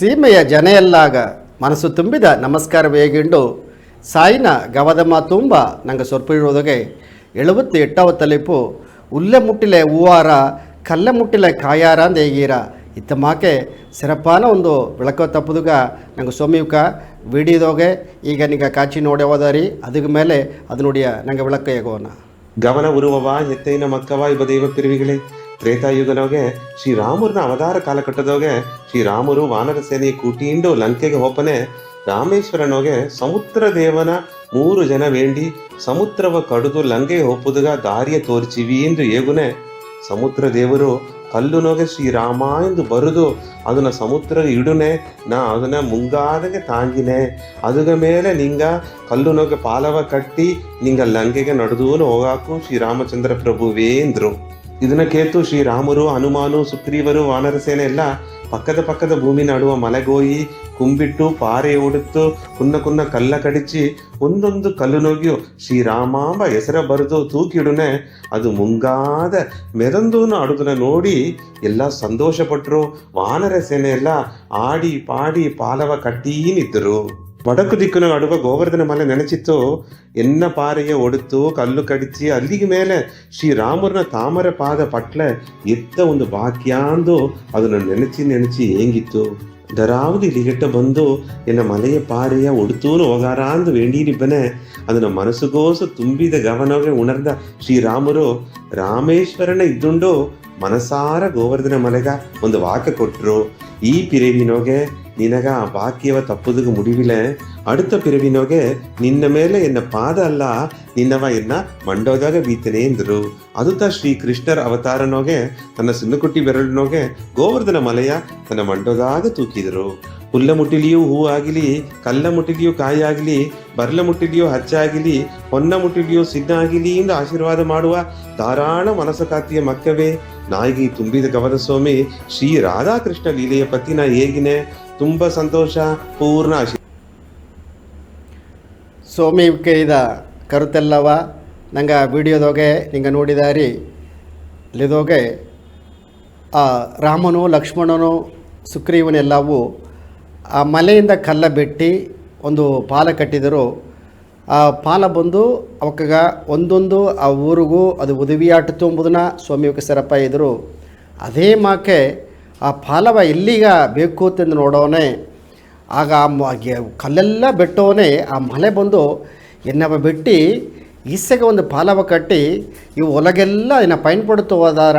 ಸೀಮೆಯ ಜನೆಯಲ್ಲಾಗ ಮನಸ್ಸು ತುಂಬಿದ ನಮಸ್ಕಾರ ವೇಗಿಂಡು ಸಾಯಿನ ಗವದಮ್ಮ ತುಂಬ ನಂಗೆ ಸೊರ್ಪಿರೋದಗೆ ಎಳುವತ್ತು ಎಟ್ಟವ ತಲಿಪು ಉಲ್ಲೆ ಮುಟ್ಟಿಲೆ ಹೂವಾರ ಕಲ್ಲೆ ಮುಟ್ಟಿಲೆ ಕಾಯಾರ ಅಂದೇಗೀರ ಇತ್ತ ಮಾಕೆ ಸಿರಪಾನ ಒಂದು ಬೆಳಕೋ ತಪ್ಪದುಗ ನಂಗೆ ಸೋಮಿಯುಕ ವಿಡಿಯೋದೋಗೆ ಈಗ ನಿಗ ಕಾಚಿ ನೋಡೆ ಹೋದಾರಿ ಅದಕ್ಕೆ ಮೇಲೆ ಅದು ನೋಡಿಯ ನಂಗೆ ಬೆಳಕ ಹೇಗೋಣ ಗಮನ ಉರುವವ ಎತ್ತೈನ ಮಕ್ಕವ ಇವ ದೈವ ಪಿರಿವಿಗಳೇ ತ್ರೇತಾಯುಗನೋಗೆ ಶ್ರೀರಾಮುರನ ಅವತಾರ ಕಾಲಘಟ್ಟದೋಗೆ ಶ್ರೀರಾಮರು ವಾನರ ಸೇನೆ ಕೂಟಿಂಡು ಲಂಕೆಗೆ ಹೋಪನೆ ರಾಮೇಶ್ವರನೋಗೆ ಸಮುದ್ರ ದೇವನ 3 ಜನ ವೇಂಡಿ ಸಮುದ್ರವ ಕಡಿದು ಲಂಕೆಗೆ ಹೋಪುದುಗ ದಾರಿಯ ತೋರ್ಚಿವಿ ಎಂದು ಏಗುನೆ ಸಮುದ್ರ ದೇವರು ಕಲ್ಲುನೋಗೆ ಶ್ರೀರಾಮ ಎಂದು ಬರುದು ಅದನ್ನ ಸಮುದ್ರ ಇಡುನೆ ನಾ ಅದನ್ನ ಮುಂಗಾದಗೆ ತಾಂಗಿನೆ ಅದುಗ ಮೇಲೆ ನಿಂಗ ಕಲ್ಲುನೋಗೆ ಪಾಲವ ಕಟ್ಟಿ ನಿಂಗ ಲಂಕೆಗೆ ನಡೆದೂನು ಹೋಗಾಕು ಶ್ರೀರಾಮಚಂದ್ರ ಪ್ರಭುವೇ ಎಂದ್ರು. ಇದನ್ನ ಕೇತು ಶ್ರೀರಾಮರು ಹನುಮಾನು ಸುಗ್ರೀವರು ವಾನರ ಸೇನೆ ಎಲ್ಲ ಪಕ್ಕದ ಭೂಮಿ ನಡುವ ಮಲೆಗೋಯಿ ಕುಂಬಿಟ್ಟು ಪಾರೆ ಓಡುತ್ತು ಕುನ್ನ ಕಲ್ಲ ಕಡಿಚಿ ಒಂದೊಂದು ಕಲ್ಲುನೋಗಿಯು ಶ್ರೀರಾಮಾಂಬ ಹೆಸರ ಬರೆದು ತೂಕಿಡುನೆ ಅದು ಮುಂಗಾದ ಮೆರಂದೂನು ಆಡುದನ್ನ ನೋಡಿ ಎಲ್ಲ ಸಂತೋಷ ಪಟ್ರು. ವಾನರ ಸೇನೆ ಎಲ್ಲ ಆಡಿ ಪಾಡಿ ಪಾಲವ ಕಟ್ಟೀನಿದ್ದರು. ವಡಕು ದಿಕ್ಕಿನ ಅಡುವ ಗೋವರ್ಧನ ಮಲೆ ನೆನೆಚಿತ್ತು ಎನ್ನ ಪಾರೆಗೆ ಒಡುತ್ತು ಕಲ್ಲು ಕಡಿಚಿ ಅಲ್ಲಿಗೆ ಮೇಲೆ ಶ್ರೀರಾಮರನ ತಾಮರ ಪಾದ ಪಟ್ಲೆ ಎತ್ತ ಒಂದು ಬಾಕ್ಯಾಂದು ಅದನ್ನು ನೆನೆಚಿ ಹೇಂಗಿತ್ತು. ದರಾವದಿ ಇಲಿಗೆಟ್ಟ ಬಂದು ಎನ್ನ ಮಲೆಯ ಪಾರೆಯ ಒಡುತ್ತೂನು ಹೋಗಾರ ಅಂದು ವೇಂಡೀನಿಬ್ಬನೆ ಅದನ್ನ ಮನಸ್ಸುಗೋಸು ತುಂಬಿದ ಗಮನವೇ ಉಣರ್ದ ಶ್ರೀರಾಮರು ರಾಮೇಶ್ವರನ ಇದ್ದುಂಡು ಮನಸಾರ ಗೋವರ್ಧನ ಮಲೆಗ ಒಂದು ವಾಕ್ಯ ಕೊಟ್ರು. ಈ ಪಿರವಿನೋಗೆ ನಿನಗ ಆ ಬಾಕಿಯವ ತಪ್ಪುದುಗ ಮುಡಿವಿಲೆ அடுத்த ಪಿರವಿನೋಗೆ ನಿನ್ನ ಮೇಲೆ ಎನ್ನ ಪಾದ ಅಲ್ಲ ನಿನ್ನವ ಎನ್ನ ಮಂಡೋದಾಗ ಬೀತನೆ ಎಂದರು. ಅದುತ್ತ ಶ್ರೀ ಕೃಷ್ಣರ ಅವತಾರನೋಗೆ ತನ್ನ ಸಿನ್ನಕುಟ್ಟಿ ಬೆರಳಿನೋಗೆ ಗೋವರ್ಧನ ಮಲೆಯ ತನ್ನ ಮಂಡೋದಾಗ ತೂಕಿದರು. ಹುಲ್ಲ ಮುಟ್ಟಿಲಿಯೂ ಹೂ ಆಗಿಲಿ, ಕಲ್ಲ ಮುಟ್ಟಿಲಿಯೂ ಕಾಯಾಗಲಿ, ಬರ್ಲ ಮುಟ್ಟಿಲಿಯೂ ಹಚ್ಚಾಗಿಲಿ, ಹೊನ್ನ ಮುಟ್ಟಿಲಿಯೂ ಸಿದ್ಧ ಆಗಿಲಿ ಎಂದು ಆಶೀರ್ವಾದ ಮಾಡುವ ಧಾರಾಳ ಮನಸಕಾತಿಯ ಮಕ್ಕವೇ ನಾಯಿಗೆ ತುಂಬಿದ ಗವನ ಸ್ವಾಮಿ ಶ್ರೀ ರಾಧಾಕೃಷ್ಣ ಲೀಲೆಯ ಪತಿನ ಹೇಗಿನೆ ತುಂಬ ಸಂತೋಷ ಪೂರ್ಣ ಸೋಮಿಕೆ ಇದ ಕರುತೆಲ್ಲವ ನಂಗೆ ವಿಡಿಯೋದೋಗೆ ನಿಂಗೆ ನೋಡಿದಾರಿ ಇಲ್ಲಿದೋಗೆ ಆ ರಾಮನು ಲಕ್ಷ್ಮಣನು ಸುಗ್ರೀವನೆಲ್ಲವೂ ಆ ಮಲೆಯಿಂದ ಕಲ್ಲ ಬೆಟ್ಟಿ ಒಂದು ಪಾಲ ಕಟ್ಟಿದರು. ಆ ಪಾಲ ಬಂದು ಅವಕ್ಕಾಗ ಒಂದೊಂದು ಆ ಊರಿಗೂ ಅದು ಉದವಿಯಾಟ ತುಂಬುದನ್ನ ಸ್ವಾಮಿಯಕ್ಕೆ ಸರಪ್ಪ ಇದ್ದರು. ಅದೇ ಮಾಕೆ ಆ ಪಾಲವ ಎಲ್ಲಿಗ ಬೇಕು ಅಂತಂದು ನೋಡೋನೆ ಆಗ ಕಲ್ಲೆಲ್ಲ ಬೆಟ್ಟೋನೆ ಆ ಮಲೆ ಬಂದು ಎನ್ನವ ಬೆಟ್ಟಿ ಈಸೆಗೆ ಒಂದು ಪಾಲವ ಕಟ್ಟಿ ಇವು ಒಳಗೆಲ್ಲ ಇನ್ನು ಪೈನ್ ಪಡುತ್ತು ಹೋದಾರ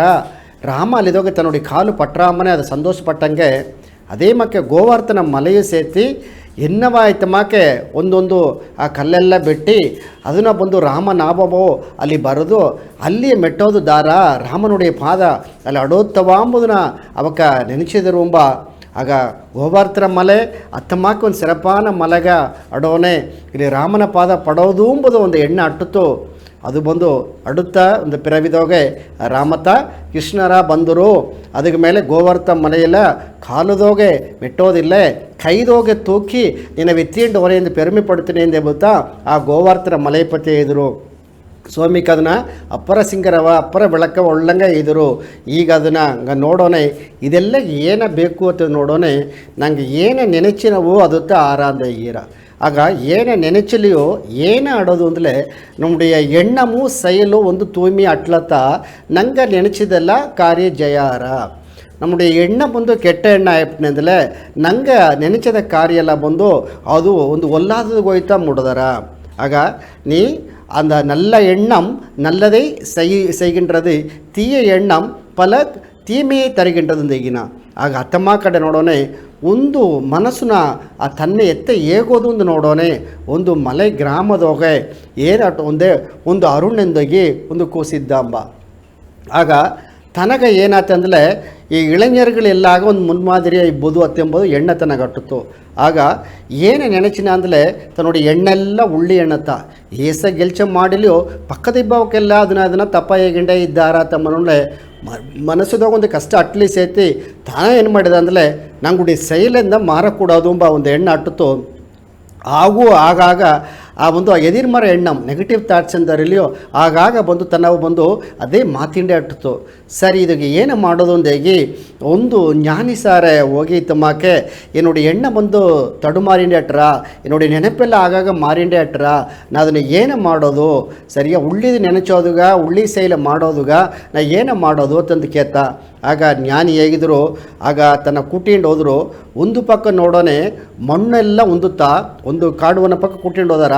ರಾಮ ಅಲ್ಲಿದೋಗೆ ನೋಡಿ ಕಾಲು ಪಟ್ರಾಮನೆ ಅದು ಸಂತೋಷ ಪಟ್ಟಂಗೆ ಅದೇ ಮಕ್ಕೆ ಗೋವರ್ಧನ ಮಲೆಯು ಸೇತಿ ಎನ್ನವ ಆಯ್ತು ಮಾಕೆ ಒಂದೊಂದು ಆ ಕಲ್ಲೆಲ್ಲ ಬೆಟ್ಟಿ ಅದನ್ನು ಬಂದು ರಾಮನಾಭವೋ ಅಲ್ಲಿ ಬರೋದು ಅಲ್ಲಿ ಮೆಟ್ಟೋದು ದಾರ ರಾಮನುடைய ಪಾದ ಅಲ್ಲಿ ಅಡೋತ್ತವ ಅಂಬುದನ್ನ ಅವಕ್ಕ ನೆನೆಸಿದರು ಎಂಬ ಆಗ ಗೋವರ್ಧನ ಮಲೆ ಅತ್ತಮಾಕೆ ಒಂದು ಸಿರಪಾನ ಮಲೆಗ ಅಡೋನೆ ಇಲ್ಲಿ ರಾಮನ ಪಾದ ಪಡೋದು ಎಂಬುದು ಒಂದು ಎಣ್ಣೆ ಅಟ್ಟಿತು. ಅದು ಬಂದು ಅಡುತ್ತ ಒಂದು ಪಿರವಿದೋಗೆ ರಾಮತ ಕೃಷ್ಣರ ಬಂದರು ಅದಕ್ಕೆ ಮೇಲೆ ಗೋವರ್ಧನ ಮಲೆಯೆಲ್ಲ ಕಾಲದೋಗೆ ಮೆಟ್ಟೋದಿಲ್ಲ ಕೈದೋಗೆ ತೂಕಿ ನಿನ್ನ ವಿತ್ತಿಂಡು ಹೊರೆಯಿಂದ ಪೆರುಮೆ ಪಡ್ತೀನಿ ಎಂದು ಹೇಳ್ತಾ ಆ ಗೋವರ್ಧನ ಮಲೆಪತಿ ಇದ್ದರು. ಸ್ವಾಮಿಗೆ ಅದನ್ನು ಅಪ್ಪರ ಸಿಂಗರವ ಅಪ್ಪರ ಬೆಳಕವ ಒಳ್ಳಂಗೆ ಇದ್ದರು. ಈಗ ಅದನ್ನು ನೋಡೋಣ ಇದೆಲ್ಲ ಏನ ಬೇಕು ಅಂತ ನೋಡೋಣ ನಂಗೆ ಏನೇ ನೆನೆಚಿನವು ಅದುತ್ತ ಆರಾಂದ ಈರ ಆಗ ಏನೇ ನೆನೆಚಲಿಯೋ ಏನೇ ಆಡೋದು ಅಂದರೆ நம்முடைய எண்ணமும் செயலும் ಒಂದು தூய்மை ಅಟ್ಲತ್ತ ನಂಗೆ ನೆನೆಚಿದೆಲ್ಲ ಕಾರ್ಯ ಜಯಾರ நம்முடைய எண்ணம் ಬಂದು ಕೆಟ್ಟ ಎಣ್ಣ ಆಯ್ಪನೆಂದಲೇ ನಂಗೆ ನೆನೆಚದ ಕಾರ್ಯ ಎಲ್ಲ ಬಂದು ಅದು ಒಂದು ಒಲ್ಲಾದದು ಹೋಯ್ತಾ ಮುಡ್ದಾರ. ಆಗ ನೀ அந்த நல்ல எண்ணம் நல்லதை செய்கின்றது தீய எண்ணம் பல தீமையை தருகின்றது ತೆಗಿನ. ಆಗ ಅತ್ತಮ್ಮ ಕಡೆ ನೋಡೋಣೆ ಒಂದು ಮನಸ್ಸನ್ನ ಆ ತನ್ನೆ ಎತ್ತ ಹೇಗೋದು ಒಂದು ನೋಡೋಣೆ ಒಂದು ಮಲೆ ಗ್ರಾಮದೋಗೆ ಏನಾಟ ಒಂದು ಅರುಣೆಂದೋಗಿ ಒಂದು ಕೂಸಿದ್ದಾಂಬ. ಆಗ ತನಗೆ ಏನಾಯ್ತಂದರೆ ಈ ಇளைஞர்களೆಲ್ಲಾಗ ಒಂದು ಮುನ್ಮಾದರಿ ಇಬ್ಬದು ಅತ್ತೆಂಬುದು ಎಣ್ಣೆ ತನಗಟ್ಟಿತ್ತು. ಆಗ ಏನೇ ನೆನೆಚಿನ ಅಂದರೆ ನೋಡಿ ಎಣ್ಣೆಲ್ಲ ಉಳ್ಳಿ ಎಣ್ಣತ್ತ ಏಸ ಗೆಲ್ಚ ಮಾಡಿಲಿಯೋ ಪಕ್ಕದ ಇಬ್ಬವಕ್ಕೆಲ್ಲ ಅದನ್ನು ತಪ್ಪ ಹೇಗಿಂಡೆ ಇದ್ದಾರ ತಮ್ಮನೊಳ್ಳೆ ಮನಸ್ಸದಾಗ ಒಂದು ಕಷ್ಟ ಅಟ್ಲಿ ಸೇತಿ ತಾನೇ ಏನು ಮಾಡಿದ ಅಂದರೆ ನಂಗುಡಿ ಸೈಲಿಂದ ಮಾರ ಕೊಡೋದು ಎಂಬ ಒಂದು ಎಣ್ಣೆ ಅಟ್ಟಿತ್ತು. ಆಗೂ ಆಗಾಗ ಆ ಒಂದು ಎದಿರ್ಮರ ಎಣ್ಣಂ ನೆಗೆಟಿವ್ ಥಾಟ್ಸ್ ಎಂದರಿಲಿಯೋ ಆಗಾಗ ಬಂದು ತನ್ನವು ಬಂದು ಅದೇ ಮಾತಿಂಡೆ ಅಟ್ಟಿತು. ಸರಿ ಇದಕ್ಕೆ ಏನು ಮಾಡೋದು ಅಂದೇಗಿ ಒಂದು ಜ್ಞಾನಿ ಸಾರೆ ಹೋಗಿ ತಮ್ಮಕ್ಕೆ ಏನೋಡಿ ಎಣ್ಣೆ ಬಂದು ತಡುಮಾರಿಂಡೆ ಅಟ್ರ ಏನೋಡಿ ನೆನಪೆಲ್ಲ ಆಗಾಗ ಮಾರಿಂಡೆ ಅಟ್ರ ನಾ ಅದನ್ನು ಏನು ಮಾಡೋದು ಸರಿಯಾ ಉಳ್ಳಿದು ನೆನಚೋದುಗ ಉಳ್ಳಿ ಸೈಲ ಮಾಡೋದುಗ ನಾ ಏನು ಮಾಡೋದು ಅಂತಂದು ಕೇತ. ಆಗ ಜ್ಞಾನಿ ಹೇಗಿದ್ರು ಆಗ ತನ್ನ ಕೂಟಿಂಡು ಹೋದರು. ಒಂದು ಪಕ್ಕ ನೋಡೋನೆ ಮಣ್ಣೆಲ್ಲ ಉಂದುತ್ತಾ ಒಂದು ಕಾಡುವನ ಪಕ್ಕ ಕೂಟಿಂಡು ಹೋದಾರ.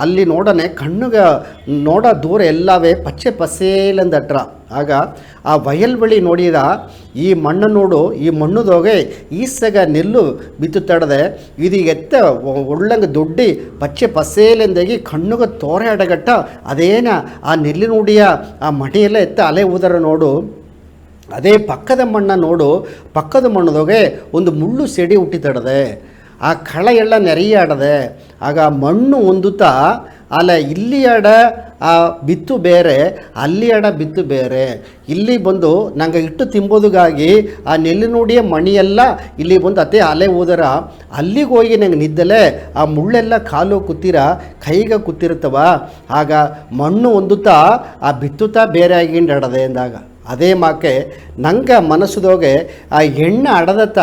ಅಲ್ಲಿ ನೋಡೋನೆ ಕಣ್ಣುಗೆ ನೋಡ ದೂರ ಎಲ್ಲವೇ ಪಚ್ಚೆ ಪಸೇಲಂದಟ್ರ. ಆಗ ಆ ಬಯಲ್ಬಳಿ ನೋಡಿದ ಈ ಮಣ್ಣು ನೋಡು ಈ ಮಣ್ಣುದೋಗೆ ಈಸಗ ನೆಲ್ಲು ಬಿತ್ತು ತಡದೆ ಇದು ಎತ್ತ ಒಳ್ಳಂಗೆ ದೊಡ್ಡಿ ಪಚ್ಚೆ ಪಸೇಲೆಂದಾಗಿ ಕಣ್ಣುಗೆ ತೋರೆ ಅಡಗಟ್ಟ ಅದೇನ ಆ ನೆಲ್ಲಿ ನೋಡಿಯ ಆ ಮಡಿಯೆಲ್ಲ ಎತ್ತ ಅಲೆ ಊದರ ನೋಡು. ಅದೇ ಪಕ್ಕದ ಮಣ್ಣ ನೋಡು ಪಕ್ಕದ ಮಣ್ಣದೋಗೆ ಒಂದು ಮುಳ್ಳು ಸೆಡಿ ಹುಟ್ಟಿತಡದೆ ಆ ಕಳ ಎಲ್ಲ ನೆರೆಯಾಡದೆ. ಆಗ ಮಣ್ಣು ಹೊಂದುತ್ತಾ ಅಲ್ಲ ಇಲ್ಲಿ ಅಡ ಆ ಬಿತ್ತು ಬೇರೆ ಅಲ್ಲಿ ಅಡ ಬಿತ್ತು ಬೇರೆ. ಇಲ್ಲಿ ಬಂದು ನಂಗೆ ಇಟ್ಟು ತಿಂಬೋದುಗಾಗಿ ಆ ನೆಲ್ಲಿ ನೋಡಿಯ ಮಣಿಯೆಲ್ಲ ಇಲ್ಲಿ ಬಂದು ಅದೇ ಅಲೆ ಹೋದರ ಅಲ್ಲಿಗೆ ಹೋಗಿ ನಂಗೆ ನಿದ್ದಲೆ ಆ ಮುಳ್ಳೆಲ್ಲ ಕಾಲು ಕುತ್ತಿರ ಕೈಗೆ ಕುತ್ತಿರ್ತವ. ಆಗ ಮಣ್ಣು ಹೊಂದುತ್ತಾ ಆ ಬಿತ್ತುತ್ತಾ ಬೇರೆ ಆಗಿಂಡು ಅಡದೆ ಅಂದಾಗ ಅದೇ ಮಾಕೆ ನಂಗೆ ಮನಸ್ಸುದೋಗೆ ಆ ಎಣ್ಣೆ ಅಡದತ್ತ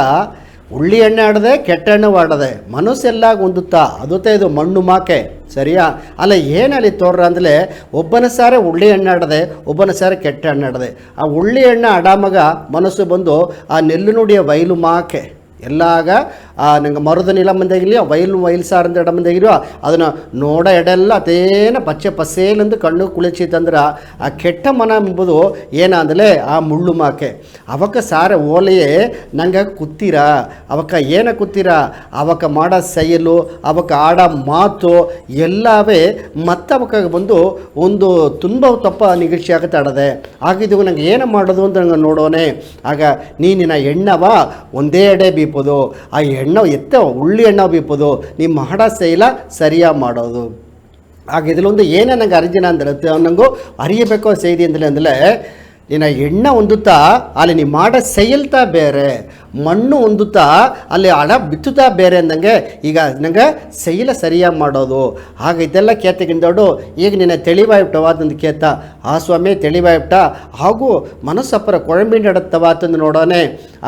ಉಳ್ಳಿ ಎಣ್ಣೆ ಆಡದೆ ಕೆಟ್ಟ ಎಣ್ಣೆ ಆಡದೆ ಮನಸ್ಸೆಲ್ಲ ಹೊಂದುತ್ತಾ ಅದುತ್ತೆ ಇದು ಮಣ್ಣು ಮಾಕೆ ಸರಿಯಾ. ಅಲ್ಲ ಏನಲ್ಲಿ ತೋರ್ರ ಅಂದರೆ ಒಬ್ಬನ ಸಾರೆ ಉಳ್ಳಿ ಎಣ್ಣೆ ಆಡದೆ ಒಬ್ಬನ ಸಾರೆ ಕೆಟ್ಟ ಎಣ್ಣೆ ಆಡದೆ. ಆ ಉಳ್ಳಿ ಎಣ್ಣೆ ಅಡಾಮಗ ಮನಸ್ಸು ಬಂದು ಆ ನೆಲ್ಲು ನುಡಿಯ ಬಯಲು ಮಾಕೆ ಎಲ್ಲಾಗ ನಂಗೆ ಮರದ ನಿಲ ಮಂದಾಗಿಲಿಯೋ ವಯಲು ಸಾರಂದ ಎಡ ಮಂದಾಗಿರೋ ಅದನ್ನು ನೋಡ ಎಡೆಲ್ಲ ಅದೇನ ಪಚ್ಚೆ ಪಸೇಲೆಂದು ಕಣ್ಣು ಕುಳಿಚಿತಂದ್ರೆ ಆ ಕೆಟ್ಟ ಮನ ಎಂಬುದು ಏನಂದಲೇ ಆ ಮುಳ್ಳು ಮಾಕೆ. ಅವಕ್ಕ ಸಾರೆ ಓಲೆಯೇ ನಂಗೆ ಕುತ್ತೀರ ಅವಕ್ಕ ಏನ ಕುತ್ತೀರ ಅವಕ್ಕ ಮಾಡೋ ಸೈಲು ಅವಕ್ಕ ಆಡ ಮಾತು ಎಲ್ಲವೇ ಮತ್ತವಕ್ಕ ಬಂದು ಒಂದು ತುಂಬ ತಪ್ಪ ನಿರೀಕ್ಷೆ ಆಗತ್ತಾಡದೆ. ಆಗಿದ್ದು ನಂಗೆ ಏನು ಮಾಡೋದು ಅಂತ ನಂಗೆ ನೋಡೋನೆ. ಆಗ ನೀನಿನ ಎಣ್ಣವ ಒಂದೇ ಎಡೆ ಬೀಪೋದು ಆ ಎಣ್ಣೆ ಎತ್ತ ಉಳ್ಳಿ ಎಣ್ಣೆ ಬೀಪೋದು ನಿಮ್ಮ ಮಾಡ ಶೈಲ ಸರಿಯಾಗಿ ಮಾಡೋದು. ಆಗ ಇದರಲ್ಲೊಂದು ಏನೇ ನಂಗೆ ಅರಿಜಿನ ಅಂದ್ರೆ ನಂಗೂ ಅರಿಯಬೇಕೋ ಸೇದಿ ಅಂದರೆ ನೀನು ಎಣ್ಣೆ ಹೊಂದುತ್ತಾ ಅಲ್ಲಿ ನೀ ಮಾಡೋ ಸೈಲ್ತಾ ಬೇರೆ ಮಣ್ಣು ಹೊಂದುತ್ತಾ ಅಲ್ಲಿ ಅಡ ಬಿತ್ತುತ್ತಾ ಬೇರೆ ಅಂದಂಗೆ ಈಗ ನಂಗೆ ಸೈಲ ಸರಿಯಾಗಿ ಮಾಡೋದು. ಆಗ ಇದೆಲ್ಲ ಕೇತಗಿಂದೋಡು ಈಗ ನಿನ್ನ ತಿಳಿವಾಯ್ಬಿಟ್ಟವ ಅಂತಂದು ಕೇತ ಆ ಸ್ವಾಮಿ ತಿಳಿವಾಯ್ಬಿಟ್ಟ ಹಾಗೂ ಮನಸ್ಸಪ್ಪರ ಕೊಳಂಬಿಂಡತ್ತವ ಅಂತಂದು ನೋಡೋನೆ.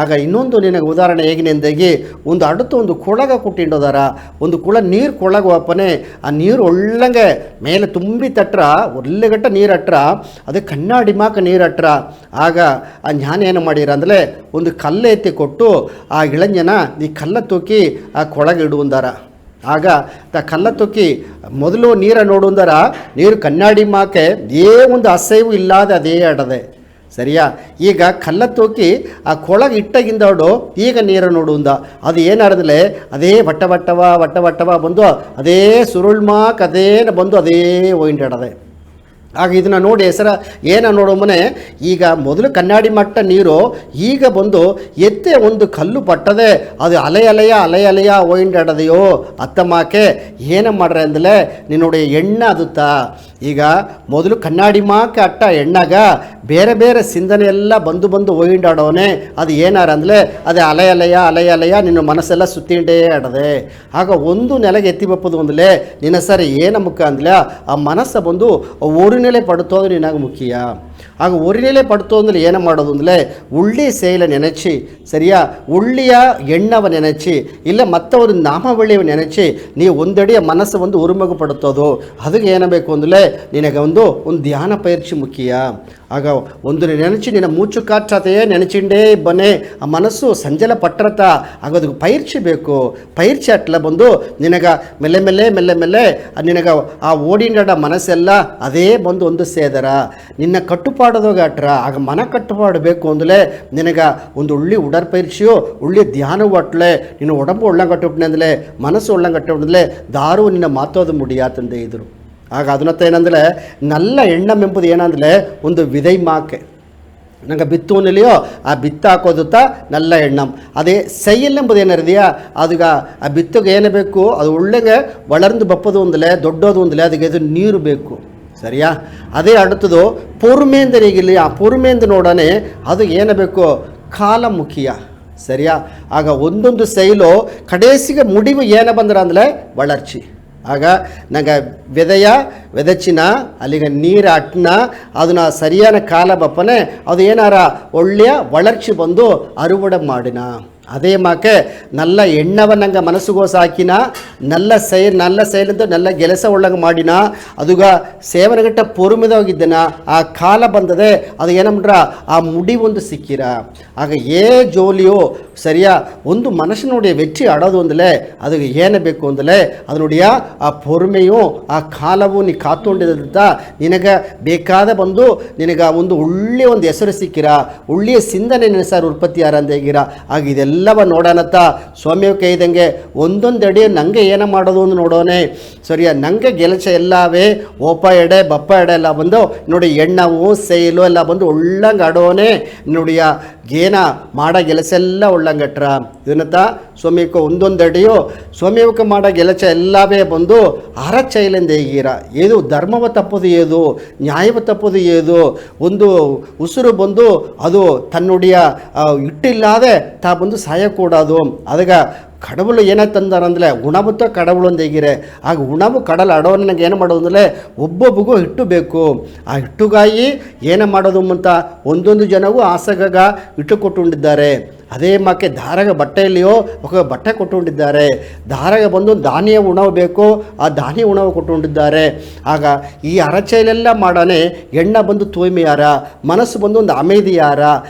ಆಗ ಇನ್ನೊಂದು ನಿನಗೆ ಉದಾಹರಣೆ ಹೇಗಿನೆಂದಾಗಿ ಒಂದು ಅಡುತ್ತು ಒಂದು ಕೊಳಗ ಕುಟ್ಟಿಂಡೋದಾರ ಒಂದು ಕುಳ ನೀರು ಕೊಳಗ ಒಪ್ಪನೆ ಆ ನೀರು ಒಳ್ಳಂಗೆ ಮೇಲೆ ತುಂಬಿ ತಟ್ರ ಒಳ್ಳೆಗಟ್ಟ ನೀರು ಅಟ್ರ ಅದು ಕಣ್ಣಾಡಿ ಮಾಕ ನೀರು ಅಟ್ರ. ಆಗ ಆ ಜ್ಞಾನ ಏನು ಮಾಡಿರ ಅಂದರೆ ಒಂದು ಕಲ್ಲು ಎತ್ತಿ ಕೊಟ್ಟು ಆ ಇಳಂಜನ ಈ ಕಲ್ಲ ತೂಕಿ ಆ ಕೊಳಗೆ ಇಡುವಂದಾರ. ಆಗ ಕಲ್ಲ ತೂಕಿ ಮೊದಲು ನೀರ ನೋಡುವಂದಾರ ನೀರು ಕಣ್ಣಾಡಿ ಮಾಕೆ ಏ ಒಂದು ಅಸಹ್ಯವೂ ಇಲ್ಲದೆ ಅದೇ ಆಡದೆ ಸರಿಯಾ. ಈಗ ಕಲ್ಲ ತೂಕಿ ಆ ಕೊಳಗೆ ಇಟ್ಟಾಗಿಂದವಡು ಈಗ ನೀರು ನೋಡುವಂದ ಅದು ಏನಾರದಲೆ ಅದೇ ವಟ್ಟ ಬಂದು ಅದೇ ಸುರುಳ್ಮಾಕ್ ಅದೇನ ಬಂದು ಅದೇ ಒಯ್ದಾಡದೆ. ಆಗ ಇದನ್ನು ನೋಡಿ ಹೆಸರ ಏನ ನೋಡೋ ಮನೆ ಈಗ ಮೊದಲು ಕಣ್ಣಾಡಿ ಮಟ್ಟ ನೀರು ಈಗ ಬಂದು ಎತ್ತೆ ಒಂದು ಕಲ್ಲು ಪಟ್ಟದೆ ಅದು ಅಲೆಯ ಒಯ್ದಾಡದೆಯೋ ಅತ್ತಮಾಕೆ ಏನ ಮಾಡ್ರೆ ಅಂದಲೇ ನೀನು ನೋಡಿ ಎಣ್ಣೆ ಅದುತ್ತಾ ಈಗ ಮೊದಲು ಕಣ್ಣಾಡಿ ಮಾಕೆ ಅಟ್ಟ ಎಣ್ಣಾಗ ಬೇರೆ ಬೇರೆ ಸಿಂಧನೆ ಎಲ್ಲ ಬಂದು ಒಯ್ದಾಡೋನೆ ಅದು ಏನಾರ ಅಂದಲೇ ಅದೇ ಅಲೆಯ ನಿನ್ನ ಮನಸ್ಸೆಲ್ಲ ಸುತ್ತಿಂಡೇ ಆಡದೆ. ಆಗ ಒಂದು ನೆಲೆಗೆ ಎತ್ತಿ ಬಪ್ಪದು ಅಂದಲೇ ನಿನ್ನ ಸರಿ ಏನ ಮುಖ ಅಂದಲೇ ಆ ಮನಸ್ಸು ಬಂದು ಊರಿನಲ್ಲೇ ಪಡುತ್ತೋದು ನಿನಗ ಮುಖ್ಯ. ಆಗ ಊರಿನಲ್ಲೇ ಪಡ್ತು ಅಂದರೆ ಏನು ಮಾಡೋದು ಅಂದರೆ ಉಳ್ಳಿ ಸೇಲ ನೆನೆಚಿ ಸರಿಯಾ ಉಳ್ಳಿಯ ಎಣ್ಣವ ನೆನೆಚಿ ಇಲ್ಲ ಮತ್ತವರು ನಾಮಾವಳಿಯ ನೆನೆಚಿ ನೀವು ಒಂದಡಿಯ ಮನಸ್ಸು ಒಂದು ಉರುಮಗು ಪಡುತ್ತೋದು ಅದಕ್ಕೆ ಏನಬೇಕು ಅಂದರೆ ನಿನಗೆ ಒಂದು ಧ್ಯಾನ ಪೈರ್ಚಿ ಮುಖ್ಯ. ಆಗ ಒಂದು ನೆನೆಚಿ ನಿನ್ನ ಮೂಚು ಕಾಚಾತೆಯೇ ನೆನೆಚಿಂಡೇ ಬನ್ನೆ ಆ ಮನಸ್ಸು ಸಂಜಲ ಪಟ್ರತ ಆಗೋದಕ್ಕೆ ಪೈರ್ಚಿ ಬೇಕು. ಪೈರ್ಚಿ ಅಟ್ಲ ಬಂದು ನಿನಗ ಮೆಲ್ಲೆ ನಿನಗ ಆ ಓಡಿಂಡ ಮನಸ್ಸೆಲ್ಲ ಅದೇ ಬಂದು ಒಂದು ಸೇದರ ನಿನ್ನ ಕಟ್ಟುಪಾಡೋದಾಗ ಅಟ್ರ ಆಗ ಮನ ಕಟ್ಟುಪಾಡು ಬೇಕು ಅಂದಲೇ ನಿನಗ ಒಂದು ಉಳ್ಳಿ ಉಡರ್ ಪೈರ್ಚಿಯೋ ಉಳ್ಳಿ ಧ್ಯಾನವು ಅಟ್ಲೆ ನಿನ್ನ ಉಡಂಬು ಒಳ್ಳಂಗಟ್ಟುಬಿಟ್ನೆ ಅಂದಲೇ ಮನಸ್ಸು ಒಳ್ಳಂಗಟ್ಟುಬಿಡ್ಲೆ ದಾರು ನಿನ್ನ ಮಾತೋದು ಮುಡಿಯಾತಂದೇ ಇದ್ರು. ಆಗ ಅದನ್ನತ್ತ ಏನಂದರೆ ನಲ್ಲ ಎಣ್ಣಮೆಂಬುದು ಏನಂದರೆ ಒಂದು ವಿಧೈ ಮಾಕೆ ನಂಗೆ ಬಿತ್ತುವನಿಲೆಯೋ ಆ ಬಿತ್ತು ಹಾಕೋದುತ್ತ ನಲ್ಲ ಎಣ್ಣಂ ಅದೇ ಸೈಯಲ್ಲೆಂಬುದು ಏನಿದೆಯಾ ಅದೀಗ ಆ ಬಿತ್ತಿಗೆ ಏನು ಬೇಕು ಅದು ಒಳ್ಳೆಗೆ വളರ್ದು ಬಪ್ಪದು ಒಂದಲೇ ದೊಡ್ಡದು ಒಂದಲೇ ಅದಕ್ಕೆ ಅದು ನೀರು ಬೇಕು ಸರಿಯಾ. ಅದೇ ಅಡುತ್ತದು ಪೂರ್ಮೆಯಿಂದ ಈಗಿಲ್ಲ ಆ ಪೂರ್ಮೆಯಿಂದ ನೋಡೋಣ ಅದು ಏನು ಬೇಕು ಕಾಲ ಮುಖ್ಯ ಸರಿಯಾ. ಆಗ ಒಂದೊಂದು ಸೈಲು ಕಡೇಸಿಗೆ ಮುಡಿವು ಏನು ಬಂದ್ರೆ ಅಂದರೆ വളರ್ಚಿ ಆಗ ನಂಗೆ ವಿದಚಿನ ಅಲ್ಲಿಗೆ ನೀರು ಅಟ್ನ ಅದನ್ನ ಸರಿಯಾದ ಕಾಲ ಬಪ್ಪನೆ ಅದು ಏನಾರ ಒಳ್ಳೆಯ വളರ್ಚಿ ಬಂದು ಅರುವಡೆ ಮಾಡಿನ அதே மாக்க நல்ல எண்ணவை நாங்கள் மனசுகோச ஆக்கினா நல்ல செயலிಂದ நல்ல ಕೆಲಸ ಒಳ್ಳಂಗೆ ಮಾಡಿನ ಅದುಗ ಸೇವನೆಗಟ್ಟ ಪೊರುಮೆದಾಗಿದ್ದನ ಆ ಕಾಲ ಬಂದದೆ ಅದು ಏನಂದ್ರ ಆ ಮುಡಿ ಒಂದು ಸಿಕ್ಕಿರ ಆಗ ಏ ಜೋಲಿಯೋ ಸರಿಯಾ ಒಂದು ಮನುಷ್ಯನುடைய வெற்றி ಆಡೋದು ಅಂದಲೇ ಅದಕ್ಕೆ ಏನು ಬೇಕು ಅಂದಲೇ ಅದನುடைய ಆ ಪೊರುಮೆಯು ಆ ಕಾಲವು ನೀ ಕಾತುಕೊಂಡಿದ್ದ ನಿನಗೆ ಬೇಕಾದ ಬಂದು ನಿನಗೆ ಒಂದು ಒಳ್ಳೆಯ ಒಂದು ಹೆಸರು ಸಿಕ್ಕಿರ ಒಳ್ಳೆಯ ಸಿಂಧನೆ ನೆನೆಸಾರ ಉತ್ಪತ್ತಿ ಯಾರಂದೇಗಿರ ಆಗ ಇದೆಲ್ಲವ ನೋಡೋಣತ್ತ ಸ್ವಾಮಿಯು ಕೈದಂಗೆ ಒಂದೊಂದು ಅಡಿ ನಂಗೆ ಏನು ಮಾಡೋದು ಅಂತ ನೋಡೋನೆ ಸರಿಯಾ ನಂಗೆ ಗೆಲಸ ಎಲ್ಲವೇ ಓಪ ಎಡೆ ಬಪ್ಪ ಎಡೆ ಎಲ್ಲ ಬಂದು ನೋಡಿ ಎಣ್ಣವು ಸೇಲು ಎಲ್ಲ ಬಂದು ಒಳ್ಳಂಗೆ ಆಡೋನೆ ನೋಡಿಯ ಏನ ಮಾಡೋ ಕೆಲಸ ಎಲ್ಲ ಒಳ್ಳಂಗಟ್ರ ಇದನ್ನತ್ತ ಸ್ವಾಮಿಕ ಒಂದೊಂದು ಅಡಿಯೋ ಸ್ವಾಮಿಯಕ್ಕೆ ಮಾಡೋ ಕೆಲಸ ಎಲ್ಲವೇ ಬಂದು ಅರಚೈಲೆಂದು ಹೇಗಿರ ಏದು ಧರ್ಮವ ತಪ್ಪೋದು ಏದು ನ್ಯಾಯವ ತಪ್ಪೋದು ಏದು ಒಂದು ಉಸಿರು ಬಂದು ಅದು ತನ್ನುடைய ಇಟ್ಟಿಲ್ಲದೆ ತಾ ಬಂದು ಸಾಯಕೂಡದು ಅದಗ ಕಡவுಳು ಏನೇ ತಂದಾರಂದ್ರೆ ಉಣಬುತ್ತ ಕಡவுಳು ಅಂತ ಹೇಗಿರೆ ಆಗ ಉಣವು ಕಡಲು ಅಡೋರು ನನಗೆ ಏನು ಮಾಡೋದು ಅಂದರೆ ಒಬ್ಬೊಬ್ಬಗೂ ಹಿಟ್ಟು ಬೇಕು ಆ ಹಿಟ್ಟುಗಾಯಿ ಏನೇ ಮಾಡೋದು ಅಂತ ಒಂದೊಂದು ಜನಗೂ ಆಸಗಾಗ ಹಿಟ್ಟು ಕೊಟ್ಟುಕೊಂಡಿದ್ದಾರೆ ಅದೇ ಮಾಕೆ ದಾರಗ ಬಟ್ಟೆಯಲ್ಲಿಯೋ ಬಟ್ಟೆ ಕೊಟ್ಟುಕೊಂಡಿದ್ದಾರೆ ದಾರಗ ಬಂದು ಧಾನ್ಯ ಉಣವು ಬೇಕು ಆ ಧಾನ್ಯ ಉಣವು ಕೊಟ್ಟುಕೊಂಡಿದ್ದಾರೆ ಆಗ ಈ ಅರಚೈಲೆಲ್ಲ ಮಾಡಾನೆ ಎಣ್ಣ ಬಂದು ತೂಯ್ಮೆಯಾರ ಮನಸ್ಸು ಬಂದು ಒಂದು ಅಮೇದಿಯಾರ